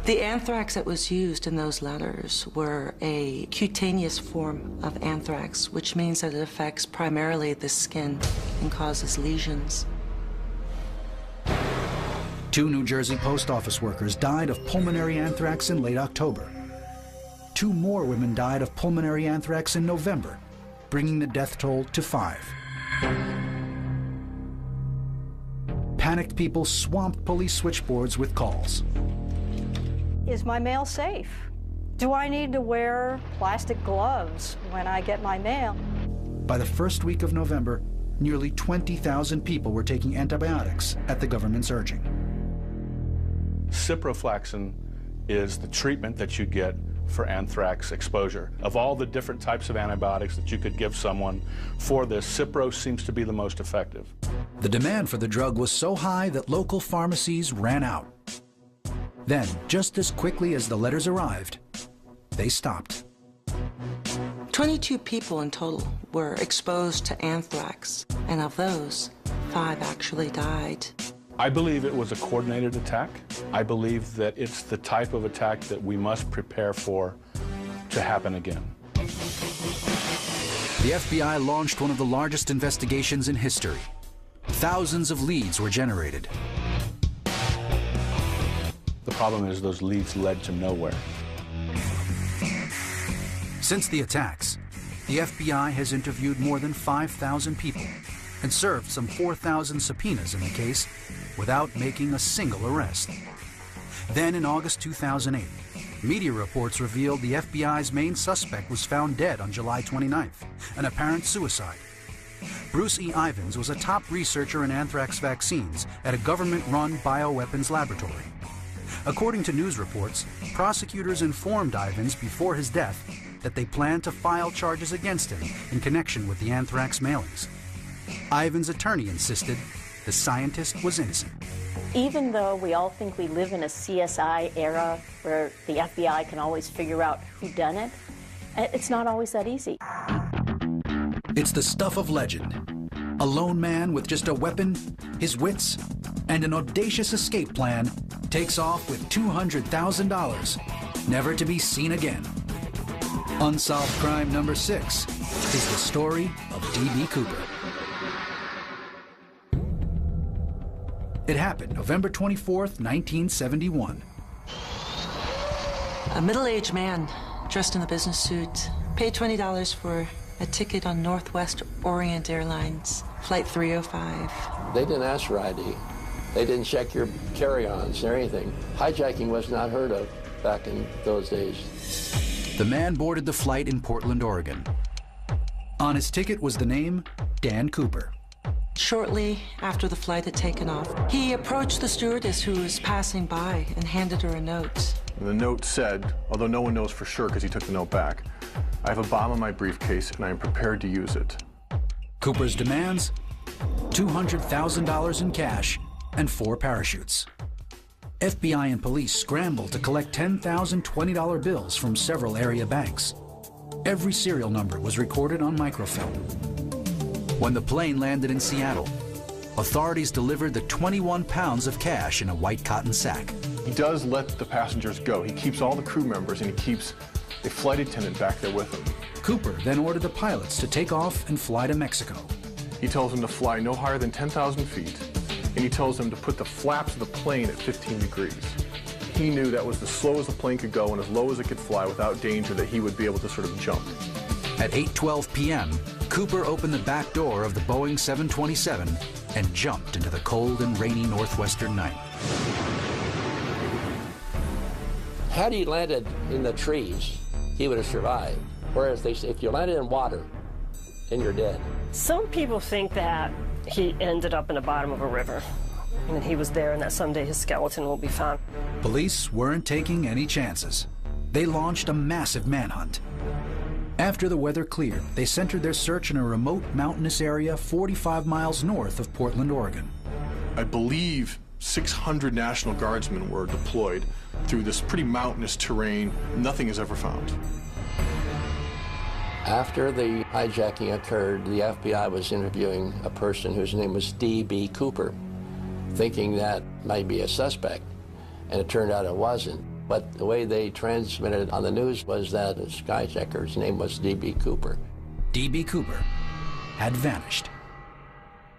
The anthrax that was used in those letters were a cutaneous form of anthrax, which means that it affects primarily the skin and causes lesions. 2 New Jersey post office workers died of pulmonary anthrax in late October. 2 more women died of pulmonary anthrax in November, bringing the death toll to 5. Panicked people swamped police switchboards with calls. Is my mail safe? Do I need to wear plastic gloves when I get my mail? By the first week of November, nearly 20,000 people were taking antibiotics at the government's urging. Ciprofloxacin is the treatment that you get for anthrax exposure. Of all the different types of antibiotics that you could give someone for this, Cipro seems to be the most effective. The demand for the drug was so high that local pharmacies ran out. Then, just as quickly as the letters arrived, they stopped. 22 people in total were exposed to anthrax, and of those, 5 actually died. I believe it was a coordinated attack. I believe that it's the type of attack that we must prepare for to happen again. The FBI launched one of the largest investigations in history. Thousands of leads were generated. The problem is those leads led to nowhere. Since the attacks, the FBI has interviewed more than 5,000 people and served some 4,000 subpoenas in the case without making a single arrest. Then in August 2008, media reports revealed the FBI's main suspect was found dead on July 29th, an apparent suicide. Bruce E. Ivins was a top researcher in anthrax vaccines at a government-run bioweapons laboratory. According to news reports, prosecutors informed Ivins before his death that they planned to file charges against him in connection with the anthrax mailings. Ivins' attorney insisted the scientist was innocent. Even though we all think we live in a CSI era where the FBI can always figure out who done it, it's not always that easy. It's the stuff of legend. A lone man with just a weapon, his wits, and an audacious escape plan takes off with $200,000, never to be seen again. Unsolved Crime number 6 is the story of D.B. Cooper. It happened November 24th, 1971. A middle-aged man dressed in a business suit paid $20 for a ticket on Northwest Orient Airlines, Flight 305. They didn't ask for ID. They didn't check your carry-ons or anything. Hijacking was not heard of back in those days. The man boarded the flight in Portland, Oregon. On his ticket was the name Dan Cooper. Shortly after the flight had taken off, he approached the stewardess who was passing by and handed her a note. The note said, although no one knows for sure because he took the note back, I have a bomb in my briefcase, and I am prepared to use it. Cooper's demands? $200,000 in cash and 4 parachutes. FBI and police scrambled to collect 10,000 $20 bills from several area banks. Every serial number was recorded on microfilm. When the plane landed in Seattle, authorities delivered the 21 pounds of cash in a white cotton sack. He does let the passengers go. He keeps all the crew members, and he keeps a flight attendant back there with him. Cooper then ordered the pilots to take off and fly to Mexico. He tells them to fly no higher than 10,000 feet, and he tells them to put the flaps of the plane at 15 degrees. He knew that was as slow as the plane could go and as low as it could fly without danger, that he would be able to sort of jump. At 8:12 p.m., Cooper opened the back door of the Boeing 727 and jumped into the cold and rainy northwestern night. Had he landed in the trees, he would have survived. Whereas they say if you landed in water, then you're dead. Some people think that he ended up in the bottom of a river, and he was there, and that someday his skeleton will be found. Police weren't taking any chances. They launched a massive manhunt. After the weather cleared, they centered their search in a remote mountainous area 45 miles north of Portland, Oregon. I believe 600 National Guardsmen were deployed through this pretty mountainous terrain. Nothing is ever found. After the hijacking occurred, the FBI was interviewing a person whose name was D.B. Cooper, thinking that might be a suspect, and it turned out it wasn't. But the way they transmitted on the news was that the skyjacker's name was D.B. Cooper. D.B. Cooper had vanished.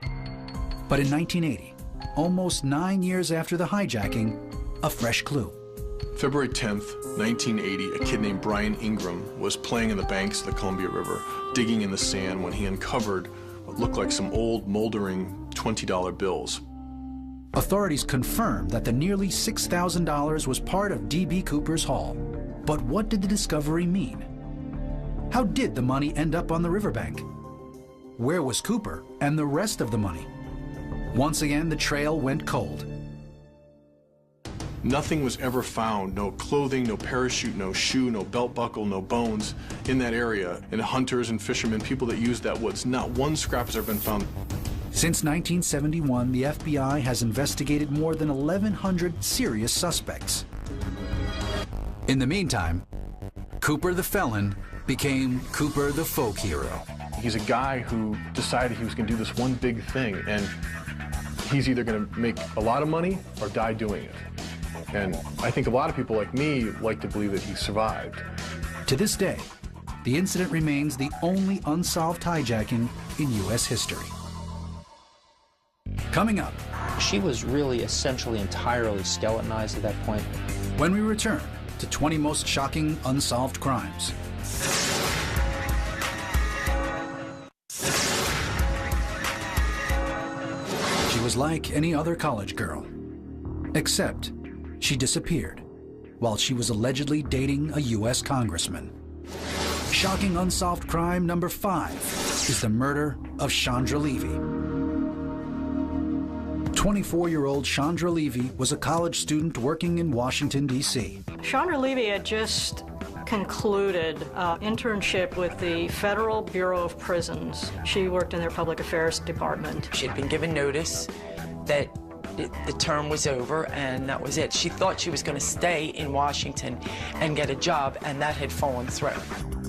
But in 1980, almost 9 years after the hijacking, a fresh clue. February 10th, 1980, a kid named Brian Ingram was playing in the banks of the Columbia River, digging in the sand, when he uncovered what looked like some old, moldering $20 bills. Authorities confirmed that the nearly $6,000 was part of D.B. Cooper's haul. But what did the discovery mean? How did the money end up on the riverbank? Where was Cooper and the rest of the money? Once again, the trail went cold. Nothing was ever found, no clothing, no parachute, no shoe, no belt buckle, no bones in that area. And hunters and fishermen, people that used that woods, not one scrap has ever been found. Since 1971, the FBI has investigated more than 1,100 serious suspects. In the meantime, Cooper the felon became Cooper the folk hero. He's a guy who decided he was going to do this one big thing, and he's either going to make a lot of money or die doing it. And I think a lot of people like me like to believe that he survived. To this day, the incident remains the only unsolved hijacking in U.S. history. Coming up. She was really essentially entirely skeletonized at that point. When we return to 20 most shocking unsolved crimes. She was like any other college girl, except she disappeared while she was allegedly dating a U.S. congressman. Shocking unsolved crime number 5 is the murder of Chandra Levy. 24-year-old Chandra Levy was a college student working in Washington, D.C. Chandra Levy had just concluded an internship with the Federal Bureau of Prisons. She worked in their public affairs department. She had been given notice that the term was over, and that was it. She thought she was going to stay in Washington and get a job, and that had fallen through.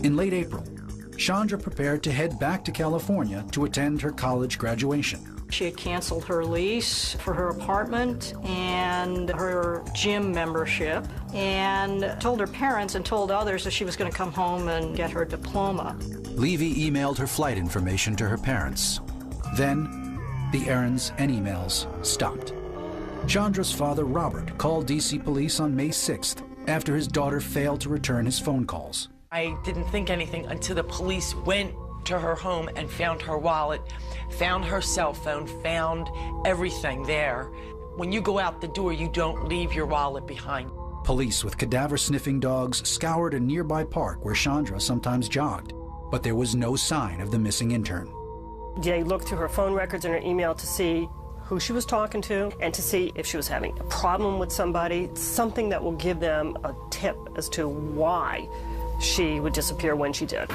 In late April, Chandra prepared to head back to California to attend her college graduation. She had canceled her lease for her apartment and her gym membership, and told her parents and told others that she was going to come home and get her diploma. Levy emailed her flight information to her parents. Then, the errands and emails stopped. Chandra's father, Robert, called D.C. police on May 6th after his daughter failed to return his phone calls. I didn't think anything until the police went to her home and found her wallet, found her cell phone, found everything there. When you go out the door, you don't leave your wallet behind. Police with cadaver-sniffing dogs scoured a nearby park where Chandra sometimes jogged, but there was no sign of the missing intern. They looked through her phone records and her email to see who she was talking to and to see if she was having a problem with somebody, something that will give them a tip as to why she would disappear when she did.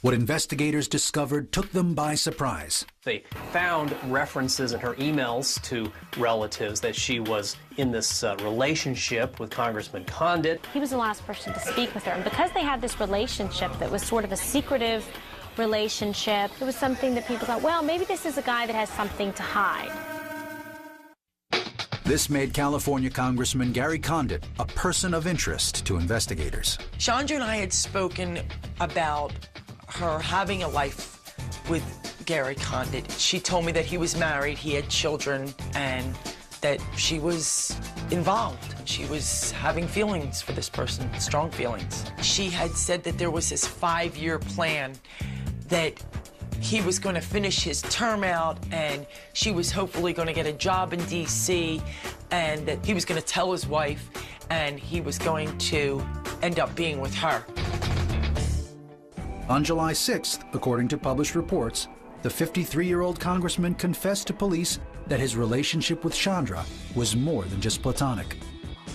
What investigators discovered took them by surprise. They found references in her emails to relatives that she was in this relationship with Congressman Condit. He was the last person to speak with her. And because they had this relationship that was sort of a secretive relationship, it was something that people thought, well, maybe this is a guy that has something to hide. This made California Congressman Gary Condit a person of interest to investigators. Chandra and I had spoken about her having a life with Gary Condit. She told me that he was married, he had children, and that she was involved. She was having feelings for this person, strong feelings. She had said that there was this 5-year plan, that he was going to finish his term out and she was hopefully going to get a job in D.C. and that he was going to tell his wife and he was going to end up being with her. On July 6th, according to published reports, the 53-year-old congressman confessed to police that his relationship with Chandra was more than just platonic.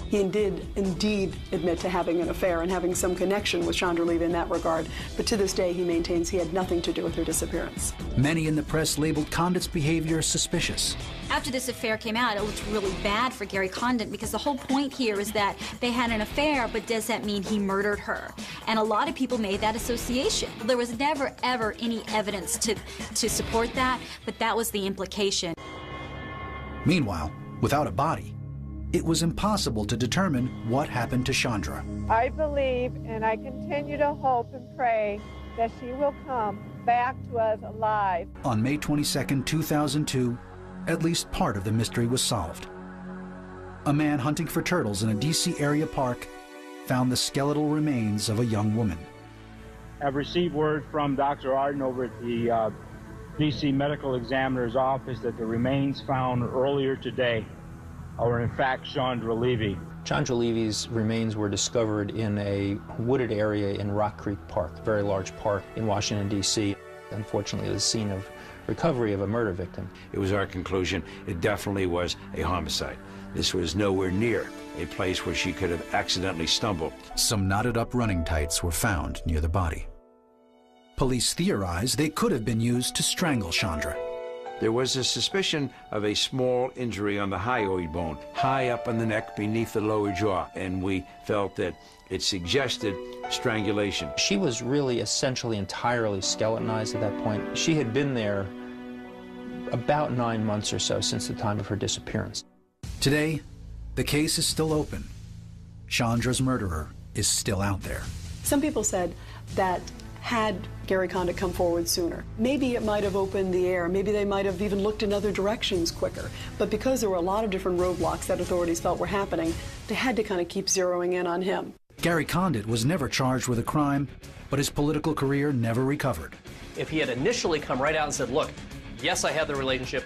He did indeed admit to having an affair and having some connection with Chandra Levy in that regard, but to this day he maintains he had nothing to do with her disappearance. Many in the press labeled Condit's behavior suspicious. After this affair came out, it looked really bad for Gary Condit because the whole point here is that they had an affair, but does that mean he murdered her? And a lot of people made that association. There was never, ever any evidence to support that, but that was the implication. Meanwhile, without a body, it was impossible to determine what happened to Chandra. I believe and I continue to hope and pray that she will come back to us alive. On May 22, 2002, at least part of the mystery was solved. A man hunting for turtles in a D.C. area park found the skeletal remains of a young woman. I've received word from Dr. Arden over at the D.C. Medical Examiner's office that the remains found earlier today are in fact Chandra Levy. Chandra Levy's remains were discovered in a wooded area in Rock Creek Park, a very large park in Washington, D.C. Unfortunately, it was the scene of recovery of a murder victim. It was our conclusion it definitely was a homicide. This was nowhere near a place where she could have accidentally stumbled. Some knotted up running tights were found near the body. Police theorize they could have been used to strangle Chandra. There was a suspicion of a small injury on the hyoid bone, high up on the neck beneath the lower jaw, and we felt that it suggested strangulation. She was really essentially entirely skeletonized at that point. She had been there about 9 months or so since the time of her disappearance. Today, the case is still open. Chandra's murderer is still out there. Some people said that had Gary Condit come forward sooner, maybe it might have opened the air, maybe they might have even looked in other directions quicker. But because there were a lot of different roadblocks that authorities felt were happening, they had to kind of keep zeroing in on him. Gary Condit was never charged with a crime, but his political career never recovered. If he had initially come right out and said, look, yes, I had the relationship,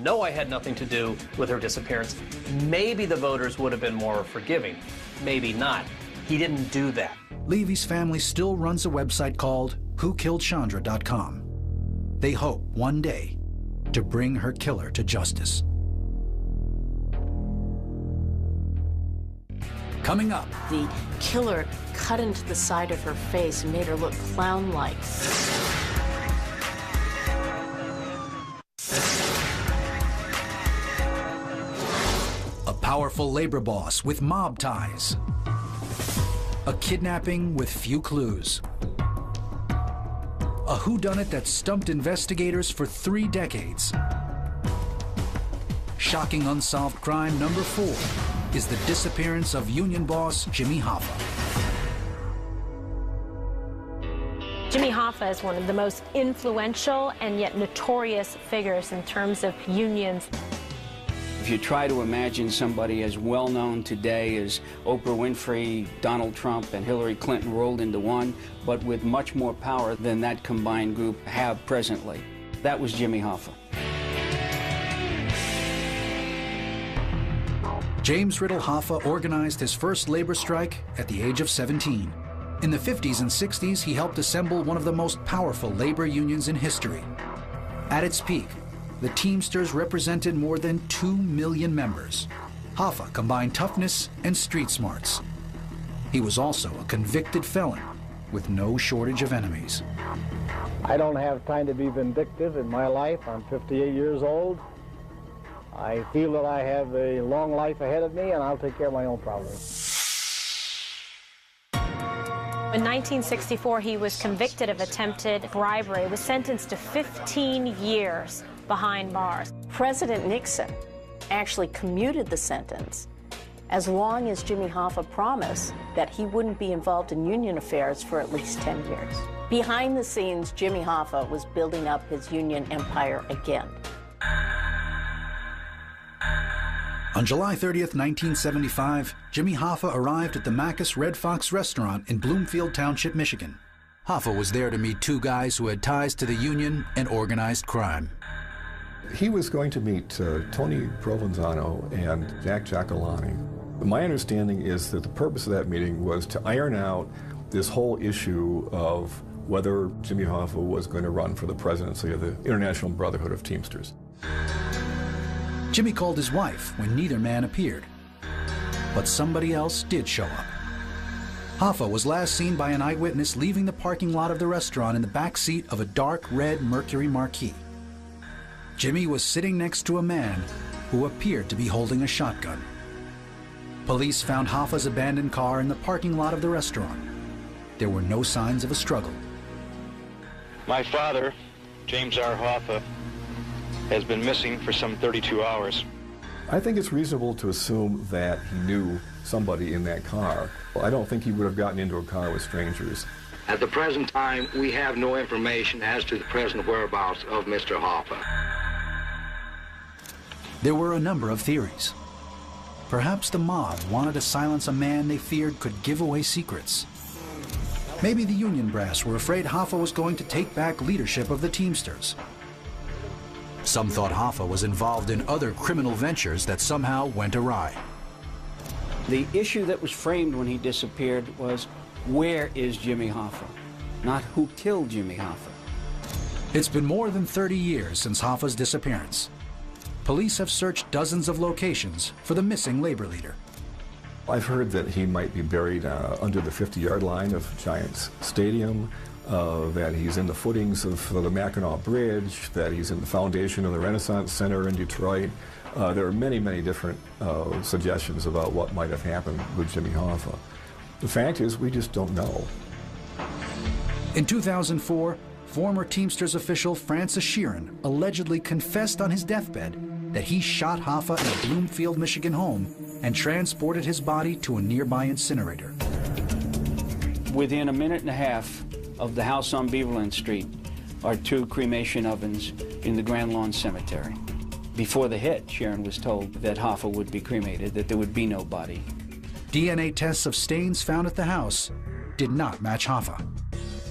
no, I had nothing to do with her disappearance, maybe the voters would have been more forgiving. Maybe not. He didn't do that. Levy's family still runs a website called WhoKilledChandra.com. They hope one day to bring her killer to justice. Coming up, the killer cut into the side of her face and made her look clown-like. A powerful labor boss with mob ties. A kidnapping with few clues. A whodunit that stumped investigators for 3 decades. Shocking unsolved crime number 4 is the disappearance of union boss Jimmy Hoffa. Jimmy Hoffa is one of the most influential and yet notorious figures in terms of unions. If you try to imagine somebody as well-known today as Oprah Winfrey, Donald Trump, and Hillary Clinton rolled into one, but with much more power than that combined group have presently, that was Jimmy Hoffa. James Riddle Hoffa organized his first labor strike at the age of 17. In the 50s and 60s, he helped assemble one of the most powerful labor unions in history. At its peak, the Teamsters represented more than 2 million members. Hoffa combined toughness and street smarts. He was also a convicted felon with no shortage of enemies. I don't have time to be vindictive in my life. I'm 58 years old. I feel that I have a long life ahead of me, and I'll take care of my own problems. In 1964, he was convicted of attempted bribery, was sentenced to 15 years behind bars. President Nixon actually commuted the sentence as long as Jimmy Hoffa promised that he wouldn't be involved in union affairs for at least 10 years. Behind the scenes, Jimmy Hoffa was building up his union empire again. On July 30th, 1975, Jimmy Hoffa arrived at the Macus Red Fox restaurant in Bloomfield Township, Michigan. Hoffa was there to meet two guys who had ties to the union and organized crime. He was going to meet Tony Provenzano and Jack Giacolani. My understanding is that the purpose of that meeting was to iron out this whole issue of whether Jimmy Hoffa was going to run for the presidency of the International Brotherhood of Teamsters. Jimmy called his wife when neither man appeared, but somebody else did show up. Hoffa was last seen by an eyewitness leaving the parking lot of the restaurant in the back seat of a dark red Mercury Marquis. Jimmy was sitting next to a man who appeared to be holding a shotgun. Police found Hoffa's abandoned car in the parking lot of the restaurant. There were no signs of a struggle. My father, James R. Hoffa, has been missing for some 32 hours. I think it's reasonable to assume that he knew somebody in that car. I don't think he would have gotten into a car with strangers. At the present time, we have no information as to the present whereabouts of Mr. Hoffa. There were a number of theories. Perhaps the mob wanted to silence a man they feared could give away secrets. Maybe the union brass were afraid Hoffa was going to take back leadership of the Teamsters. Some thought Hoffa was involved in other criminal ventures that somehow went awry. The issue that was framed when he disappeared was, where is Jimmy Hoffa? Not who killed Jimmy Hoffa. It's been more than 30 years since Hoffa's disappearance. Police have searched dozens of locations for the missing labor leader. I've heard that he might be buried under the 50-yard line of Giants Stadium, that he's in the footings of the Mackinac Bridge, that he's in the foundation of the Renaissance Center in Detroit. There are many, many different suggestions about what might have happened with Jimmy Hoffa. The fact is, we just don't know. In 2004, former Teamsters official Francis Sheeran allegedly confessed on his deathbed that he shot Hoffa in a Bloomfield, Michigan home and transported his body to a nearby incinerator. Within a minute and a half of the house on Beaverland Street are two cremation ovens in the Grand Lawn Cemetery. Before the hit, Sharon was told that Hoffa would be cremated, that there would be no body. DNA tests of stains found at the house did not match Hoffa.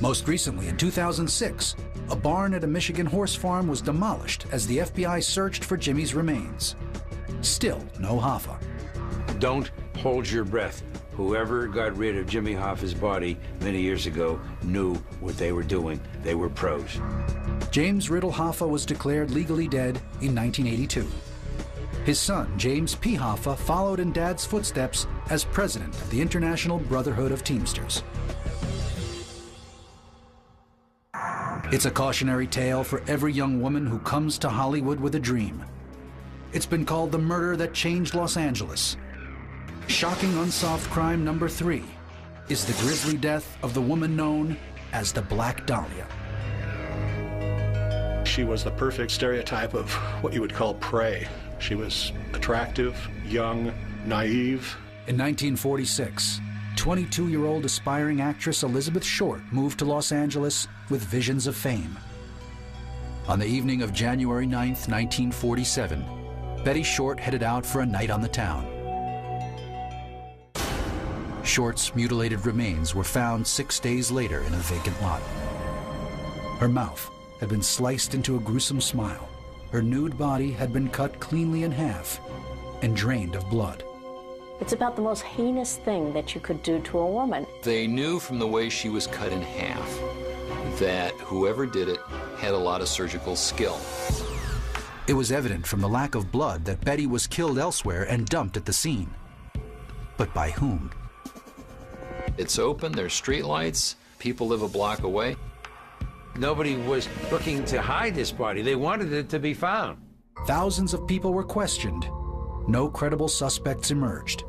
Most recently, in 2006, a barn at a Michigan horse farm was demolished as the FBI searched for Jimmy's remains. Still no Hoffa. Don't hold your breath. Whoever got rid of Jimmy Hoffa's body many years ago knew what they were doing. They were pros. James Riddle Hoffa was declared legally dead in 1982. His son, James P. Hoffa, followed in Dad's footsteps as president of the International Brotherhood of Teamsters. It's a cautionary tale for every young woman who comes to Hollywood with a dream. It's been called the murder that changed Los Angeles. Shocking unsolved crime number 3 is the grisly death of the woman known as the Black Dahlia. She was the perfect stereotype of what you would call prey. She was attractive, young, naive. In 1946, 22-year-old aspiring actress Elizabeth Short moved to Los Angeles with visions of fame. On the evening of January 9th, 1947, Betty Short headed out for a night on the town. Short's mutilated remains were found 6 days later in a vacant lot. Her mouth had been sliced into a gruesome smile. Her nude body had been cut cleanly in half and drained of blood. It's about the most heinous thing that you could do to a woman. They knew from the way she was cut in half that whoever did it had a lot of surgical skill. It was evident from the lack of blood that Betty was killed elsewhere and dumped at the scene. But by whom? It's open, there's street lights, people live a block away. Nobody was looking to hide this body. They wanted it to be found. Thousands of people were questioned. No credible suspects emerged.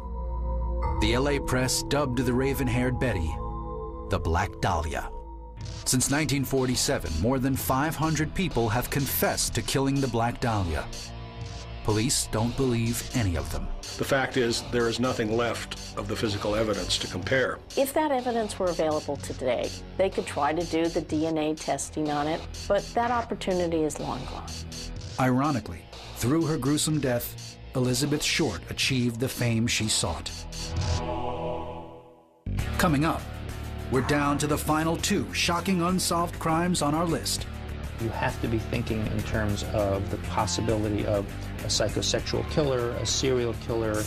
The LA press dubbed the raven-haired Betty the Black Dahlia. Since 1947, more than 500 people have confessed to killing the Black Dahlia. Police don't believe any of them. The fact is, there is nothing left of the physical evidence to compare. If that evidence were available today, they could try to do the DNA testing on it, but that opportunity is long gone. Ironically, through her gruesome death, Elizabeth Short achieved the fame she sought. Coming up, we're down to the final 2 shocking unsolved crimes on our list. You have to be thinking in terms of the possibility of a psychosexual killer, a serial killer. A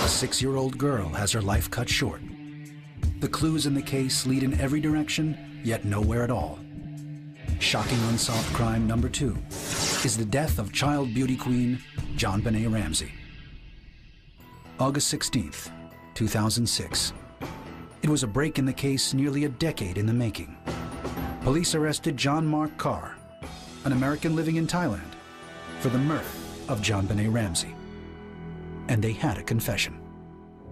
6-year-old girl has her life cut short. The clues in the case lead in every direction, yet nowhere at all. Shocking unsolved crime number 2 is the death of child beauty queen JonBenet Ramsey. August 16th, 2006. It was a break in the case nearly a decade in the making. Police arrested John Mark Carr, an American living in Thailand, for the murder of JonBenet Ramsey. And they had a confession.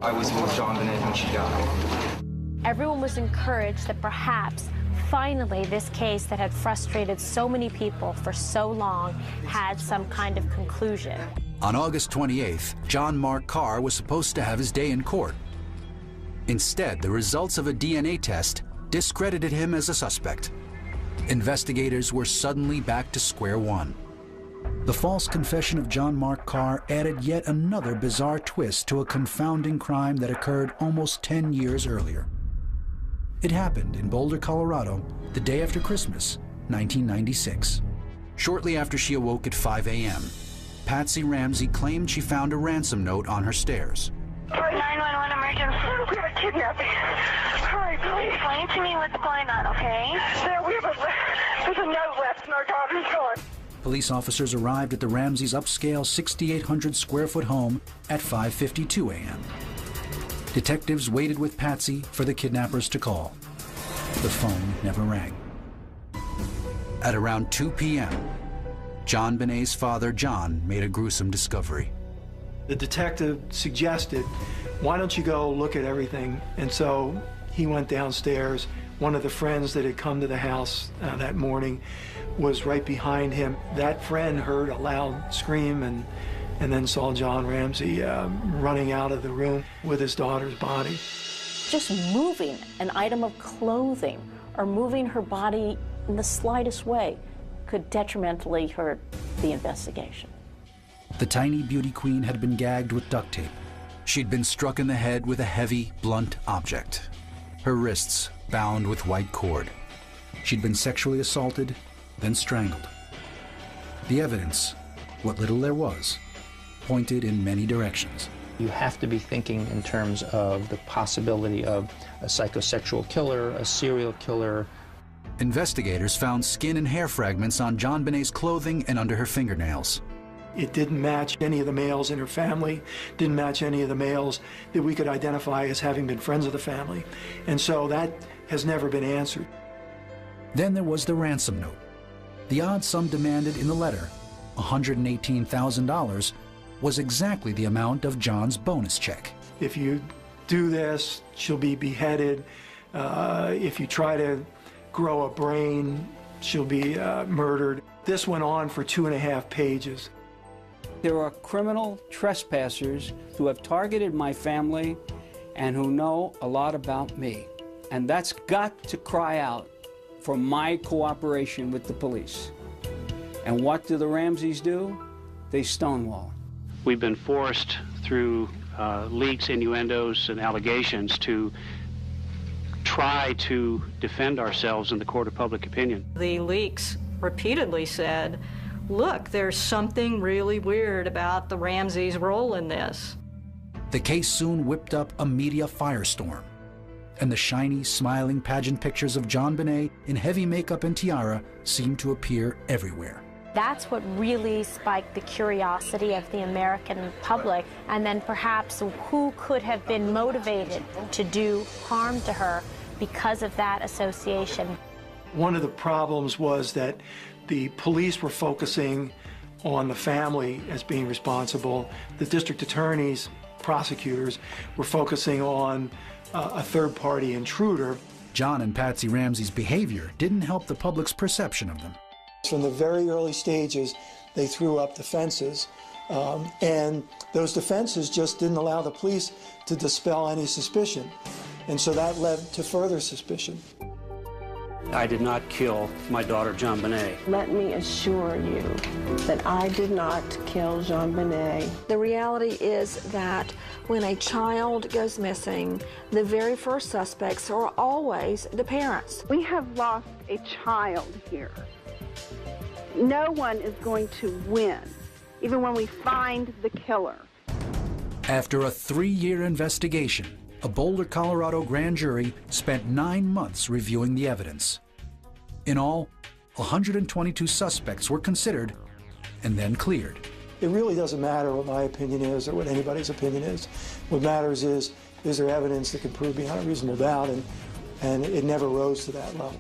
I was with JonBenet when she died. Everyone was encouraged that perhaps finally this case that had frustrated so many people for so long had some kind of conclusion. On August 28th, John Mark Carr was supposed to have his day in court. Instead, the results of a DNA test discredited him as a suspect. Investigators were suddenly back to square one. The false confession of John Mark Carr added yet another bizarre twist to a confounding crime that occurred almost 10 years earlier. It happened in Boulder, Colorado, the day after Christmas, 1996. Shortly after she awoke at 5 a.m., Patsy Ramsey claimed she found a ransom note on her stairs. 911 emergency. We have a kidnapping. Hurry, please. Explain to me what's going on, okay? There's a note left in our daughter's car. Police officers arrived at the Ramseys' upscale 6,800 square foot home at 5:52 a.m. Detectives waited with Patsy for the kidnappers to call. The phone never rang. At around 2 p.m., JonBenet's father, John, made a gruesome discovery. The detective suggested, why don't you go look at everything? And so he went downstairs. One of the friends that had come to the house that morning was right behind him. That friend heard a loud scream and then saw John Ramsey running out of the room with his daughter's body. Just moving an item of clothing or moving her body in the slightest way could detrimentally hurt the investigation. The tiny beauty queen had been gagged with duct tape. She'd been struck in the head with a heavy, blunt object. Her wrists bound with white cord. She'd been sexually assaulted, then strangled. The evidence, what little there was, pointed in many directions. You have to be thinking in terms of the possibility of a psychosexual killer, a serial killer. Investigators found skin and hair fragments on JonBenet's clothing and under her fingernails. It didn't match any of the males in her family, didn't match any of the males that we could identify as having been friends of the family. And so that has never been answered. Then there was the ransom note. The odd sum demanded in the letter, $118,000, was exactly the amount of John's bonus check. If you do this, she'll be beheaded. If you try to grow a brain, she'll be murdered. This went on for 2.5 pages. There are criminal trespassers who have targeted my family and who know a lot about me. And that's got to cry out for my cooperation with the police. And what do the Ramseys do? They stonewall. We've been forced through leaks, innuendos, and allegations to try to defend ourselves in the court of public opinion. The leaks repeatedly said, look, there's something really weird about the Ramseys' role in this. The case soon whipped up a media firestorm, and the shiny, smiling pageant pictures of JonBenet in heavy makeup and tiara seemed to appear everywhere. That's what really spiked the curiosity of the American public, and then perhaps who could have been motivated to do harm to her because of that association. One of the problems was that the police were focusing on the family as being responsible. The district attorneys, prosecutors, were focusing on a third-party intruder. John and Patsy Ramsey's behavior didn't help the public's perception of them. From the very early stages, they threw up defenses, and those defenses just didn't allow the police to dispel any suspicion. And so that led to further suspicion. I did not kill my daughter, JonBenet. Let me assure you that I did not kill JonBenet. The reality is that when a child goes missing, the very first suspects are always the parents. We have lost a child here. No one is going to win, even when we find the killer. After a 3-year investigation, a Boulder, Colorado grand jury spent 9 months reviewing the evidence. In all, 122 suspects were considered and then cleared. It really doesn't matter what my opinion is or what anybody's opinion is. What matters is there evidence that can prove beyond a reasonable doubt, and it never rose to that level.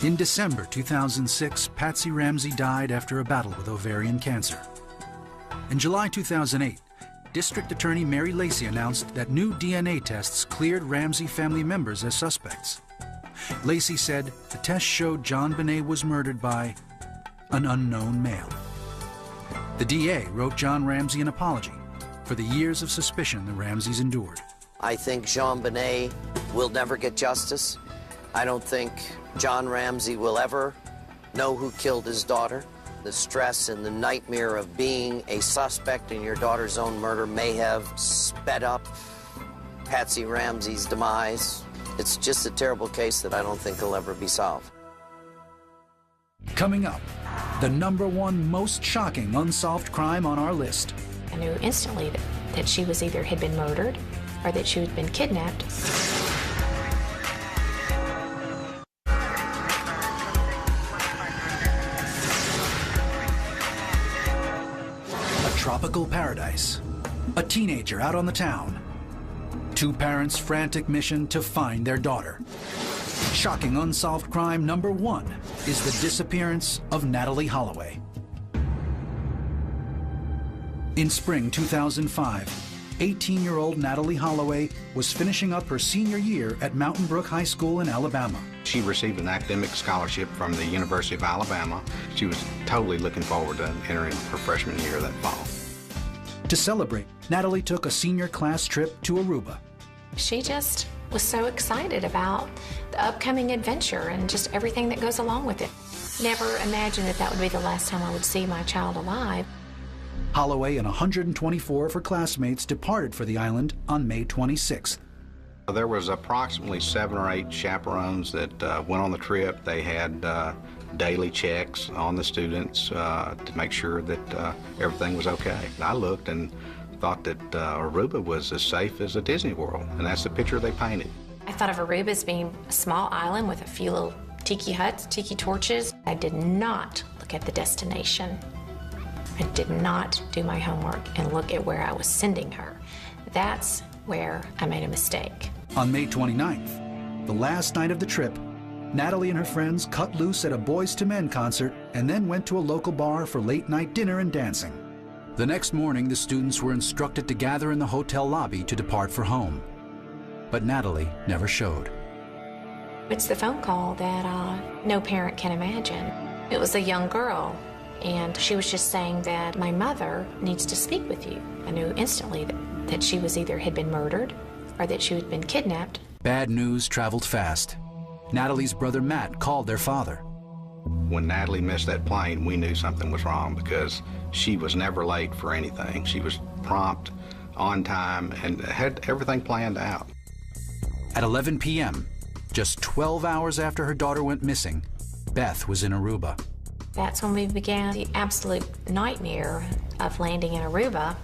In December 2006, Patsy Ramsey died after a battle with ovarian cancer. In July 2008, District Attorney Mary Lacey announced that new DNA tests cleared Ramsey family members as suspects. Lacey said the test showed JonBenet was murdered by an unknown male. The DA wrote John Ramsey an apology for the years of suspicion the Ramseys endured. I think JonBenet will never get justice. I don't think John Ramsey will ever know who killed his daughter. The stress and the nightmare of being a suspect in your daughter's own murder may have sped up Patsy Ramsey's demise. It's just a terrible case that I don't think will ever be solved. Coming up, the #1 most shocking unsolved crime on our list. I knew instantly that she was either had been murdered or that she had been kidnapped. Tropical paradise, a teenager out on the town, 2 parents' frantic mission to find their daughter. Shocking unsolved crime #1 is the disappearance of Natalee Holloway. In spring 2005, 18-year-old Natalee Holloway was finishing up her senior year at Mountain Brook High School in Alabama. She received an academic scholarship from the University of Alabama. She was totally looking forward to entering her freshman year that fall. To celebrate, Natalee took a senior class trip to Aruba. She just was so excited about the upcoming adventure and just everything that goes along with it. Never imagined that that would be the last time I would see my child alive. Holloway and 124 of her classmates departed for the island on May 26th. There was approximately 7 or 8 chaperones that went on the trip. They had daily checks on the students to make sure that everything was okay. I looked and thought that Aruba was as safe as a Disney World, and that's the picture they painted. I thought of Aruba as being a small island with a few little tiki huts, tiki torches. I did not look at the destination. I did not do my homework and look at where I was sending her. That's where I made a mistake. On May 29th, the last night of the trip, Natalee and her friends cut loose at a Boys to Men concert and then went to a local bar for late-night dinner and dancing. The next morning, the students were instructed to gather in the hotel lobby to depart for home. But Natalee never showed. It's the phone call that no parent can imagine. It was a young girl, and she was just saying that my mother needs to speak with you. I knew instantly that she was either had been murdered or that she had been kidnapped. Bad news traveled fast. Natalee's brother Matt called their father. When Natalee missed that plane, we knew something was wrong because she was never late for anything. She was prompt, on time, and had everything planned out. At 11 p.m., just 12 hours after her daughter went missing, Beth was in Aruba. That's when we began the absolute nightmare of landing in Aruba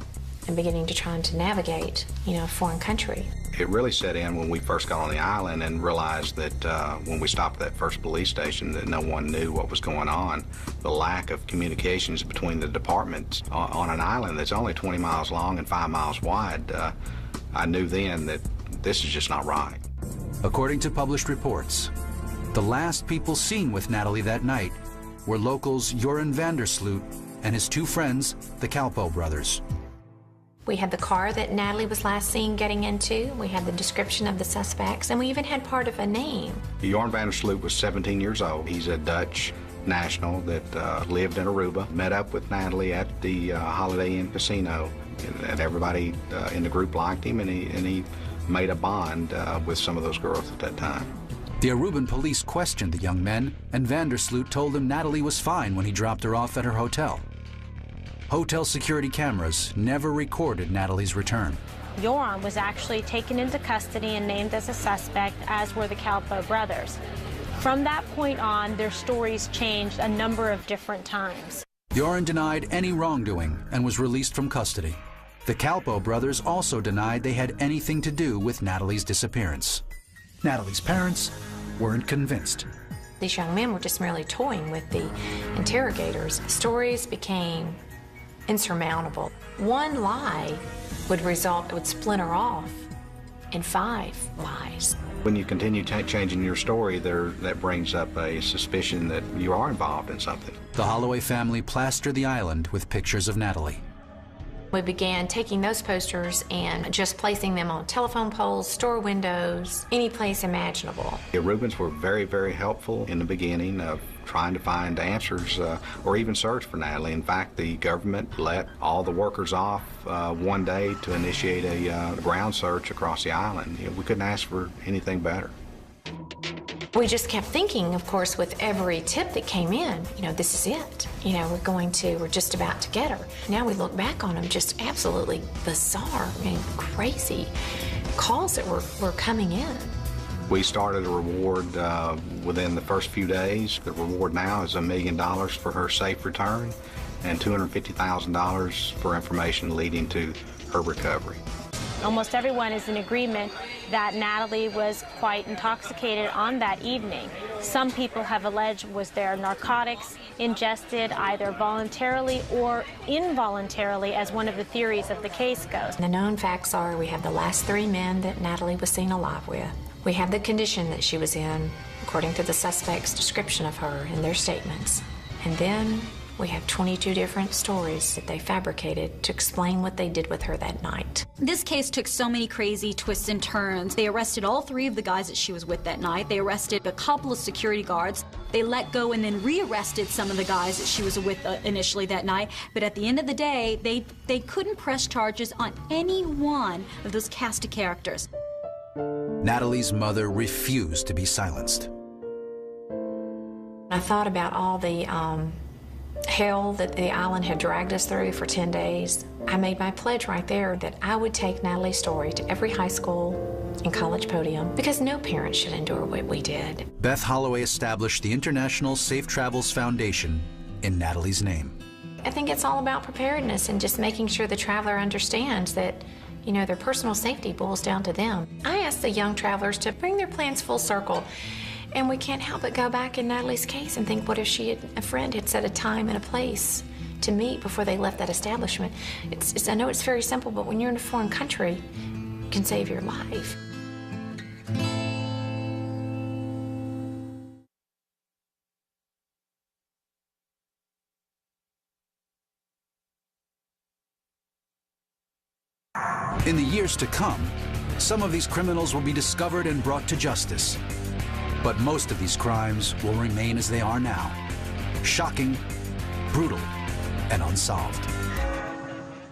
and beginning to try to navigate, a foreign country. It really set in when we first got on the island and realized that when we stopped at that first police station that no one knew what was going on. The lack of communications between the departments on an island that's only 20 miles long and 5 miles wide, I knew then that this is just not right. According to published reports, the last people seen with Natalie that night were locals Joran Vandersloot and his two friends, the Kalpoe brothers. We had the car that Natalie was last seen getting into. We had the description of the suspects, and we even had part of a name. Joran Vandersloot was 17 years old. He's a Dutch national that lived in Aruba, met up with Natalie at the Holiday Inn Casino, and everybody in the group liked him, and he made a bond with some of those girls at that time. The Aruban police questioned the young men, and Vandersloot told them Natalie was fine when he dropped her off at her hotel. Hotel security cameras never recorded Natalie's return. Joran was actually taken into custody and named as a suspect, as were the Kalpoe brothers. From that point on, their stories changed a number of different times. Joran denied any wrongdoing and was released from custody. The Kalpoe brothers also denied they had anything to do with Natalie's disappearance. Natalie's parents weren't convinced. These young men were just merely toying with the interrogators. Stories became insurmountable. One lie would splinter off in 5 lies. When you continue changing your story, that brings up a suspicion that you are involved in something. The Holloway family plastered the island with pictures of Natalie. We began taking those posters and just placing them on telephone poles, store windows, any place imaginable. The Arubans were very, very helpful in the beginning of trying to find answers or even search for Natalie. In fact, the government let all the workers off one day to initiate a ground search across the island. We couldn't ask for anything better. We just kept thinking, of course, with every tip that came in, this is it. We're just about to get her. Now we look back on them, just absolutely bizarre and crazy calls that were coming in. We started a reward within the first few days. The reward now is $1 million for her safe return and $250,000 for information leading to her recovery. Almost everyone is in agreement that Natalie was quite intoxicated on that evening. Some people have alleged was there narcotics ingested either voluntarily or involuntarily, as one of the theories of the case goes. The known facts are we have the last 3 men that Natalie was seen alive with. We have the condition that she was in, according to the suspect's description of her and their statements. And then we have 22 different stories that they fabricated to explain what they did with her that night. This case took so many crazy twists and turns. They arrested all 3 of the guys that she was with that night. They arrested a couple of security guards. They let go and then rearrested some of the guys that she was with initially that night. But at the end of the day, they couldn't press charges on any one of those cast of characters. Natalie's mother refused to be silenced. I thought about all the hell that the island had dragged us through for 10 days. I made my pledge right there that I would take Natalie's story to every high school and college podium, because no parent should endure what we did. Beth Holloway established the International Safe Travels Foundation in Natalie's name. I think it's all about preparedness and just making sure the traveler understands that, their personal safety boils down to them. I ask the young travelers to bring their plans full circle. And we can't help but go back in Natalie's case and think, what if a friend had set a time and a place to meet before they left that establishment? I know it's very simple, but when you're in a foreign country, it can save your life. In the years to come, some of these criminals will be discovered and brought to justice. But most of these crimes will remain as they are now: shocking, brutal, and unsolved.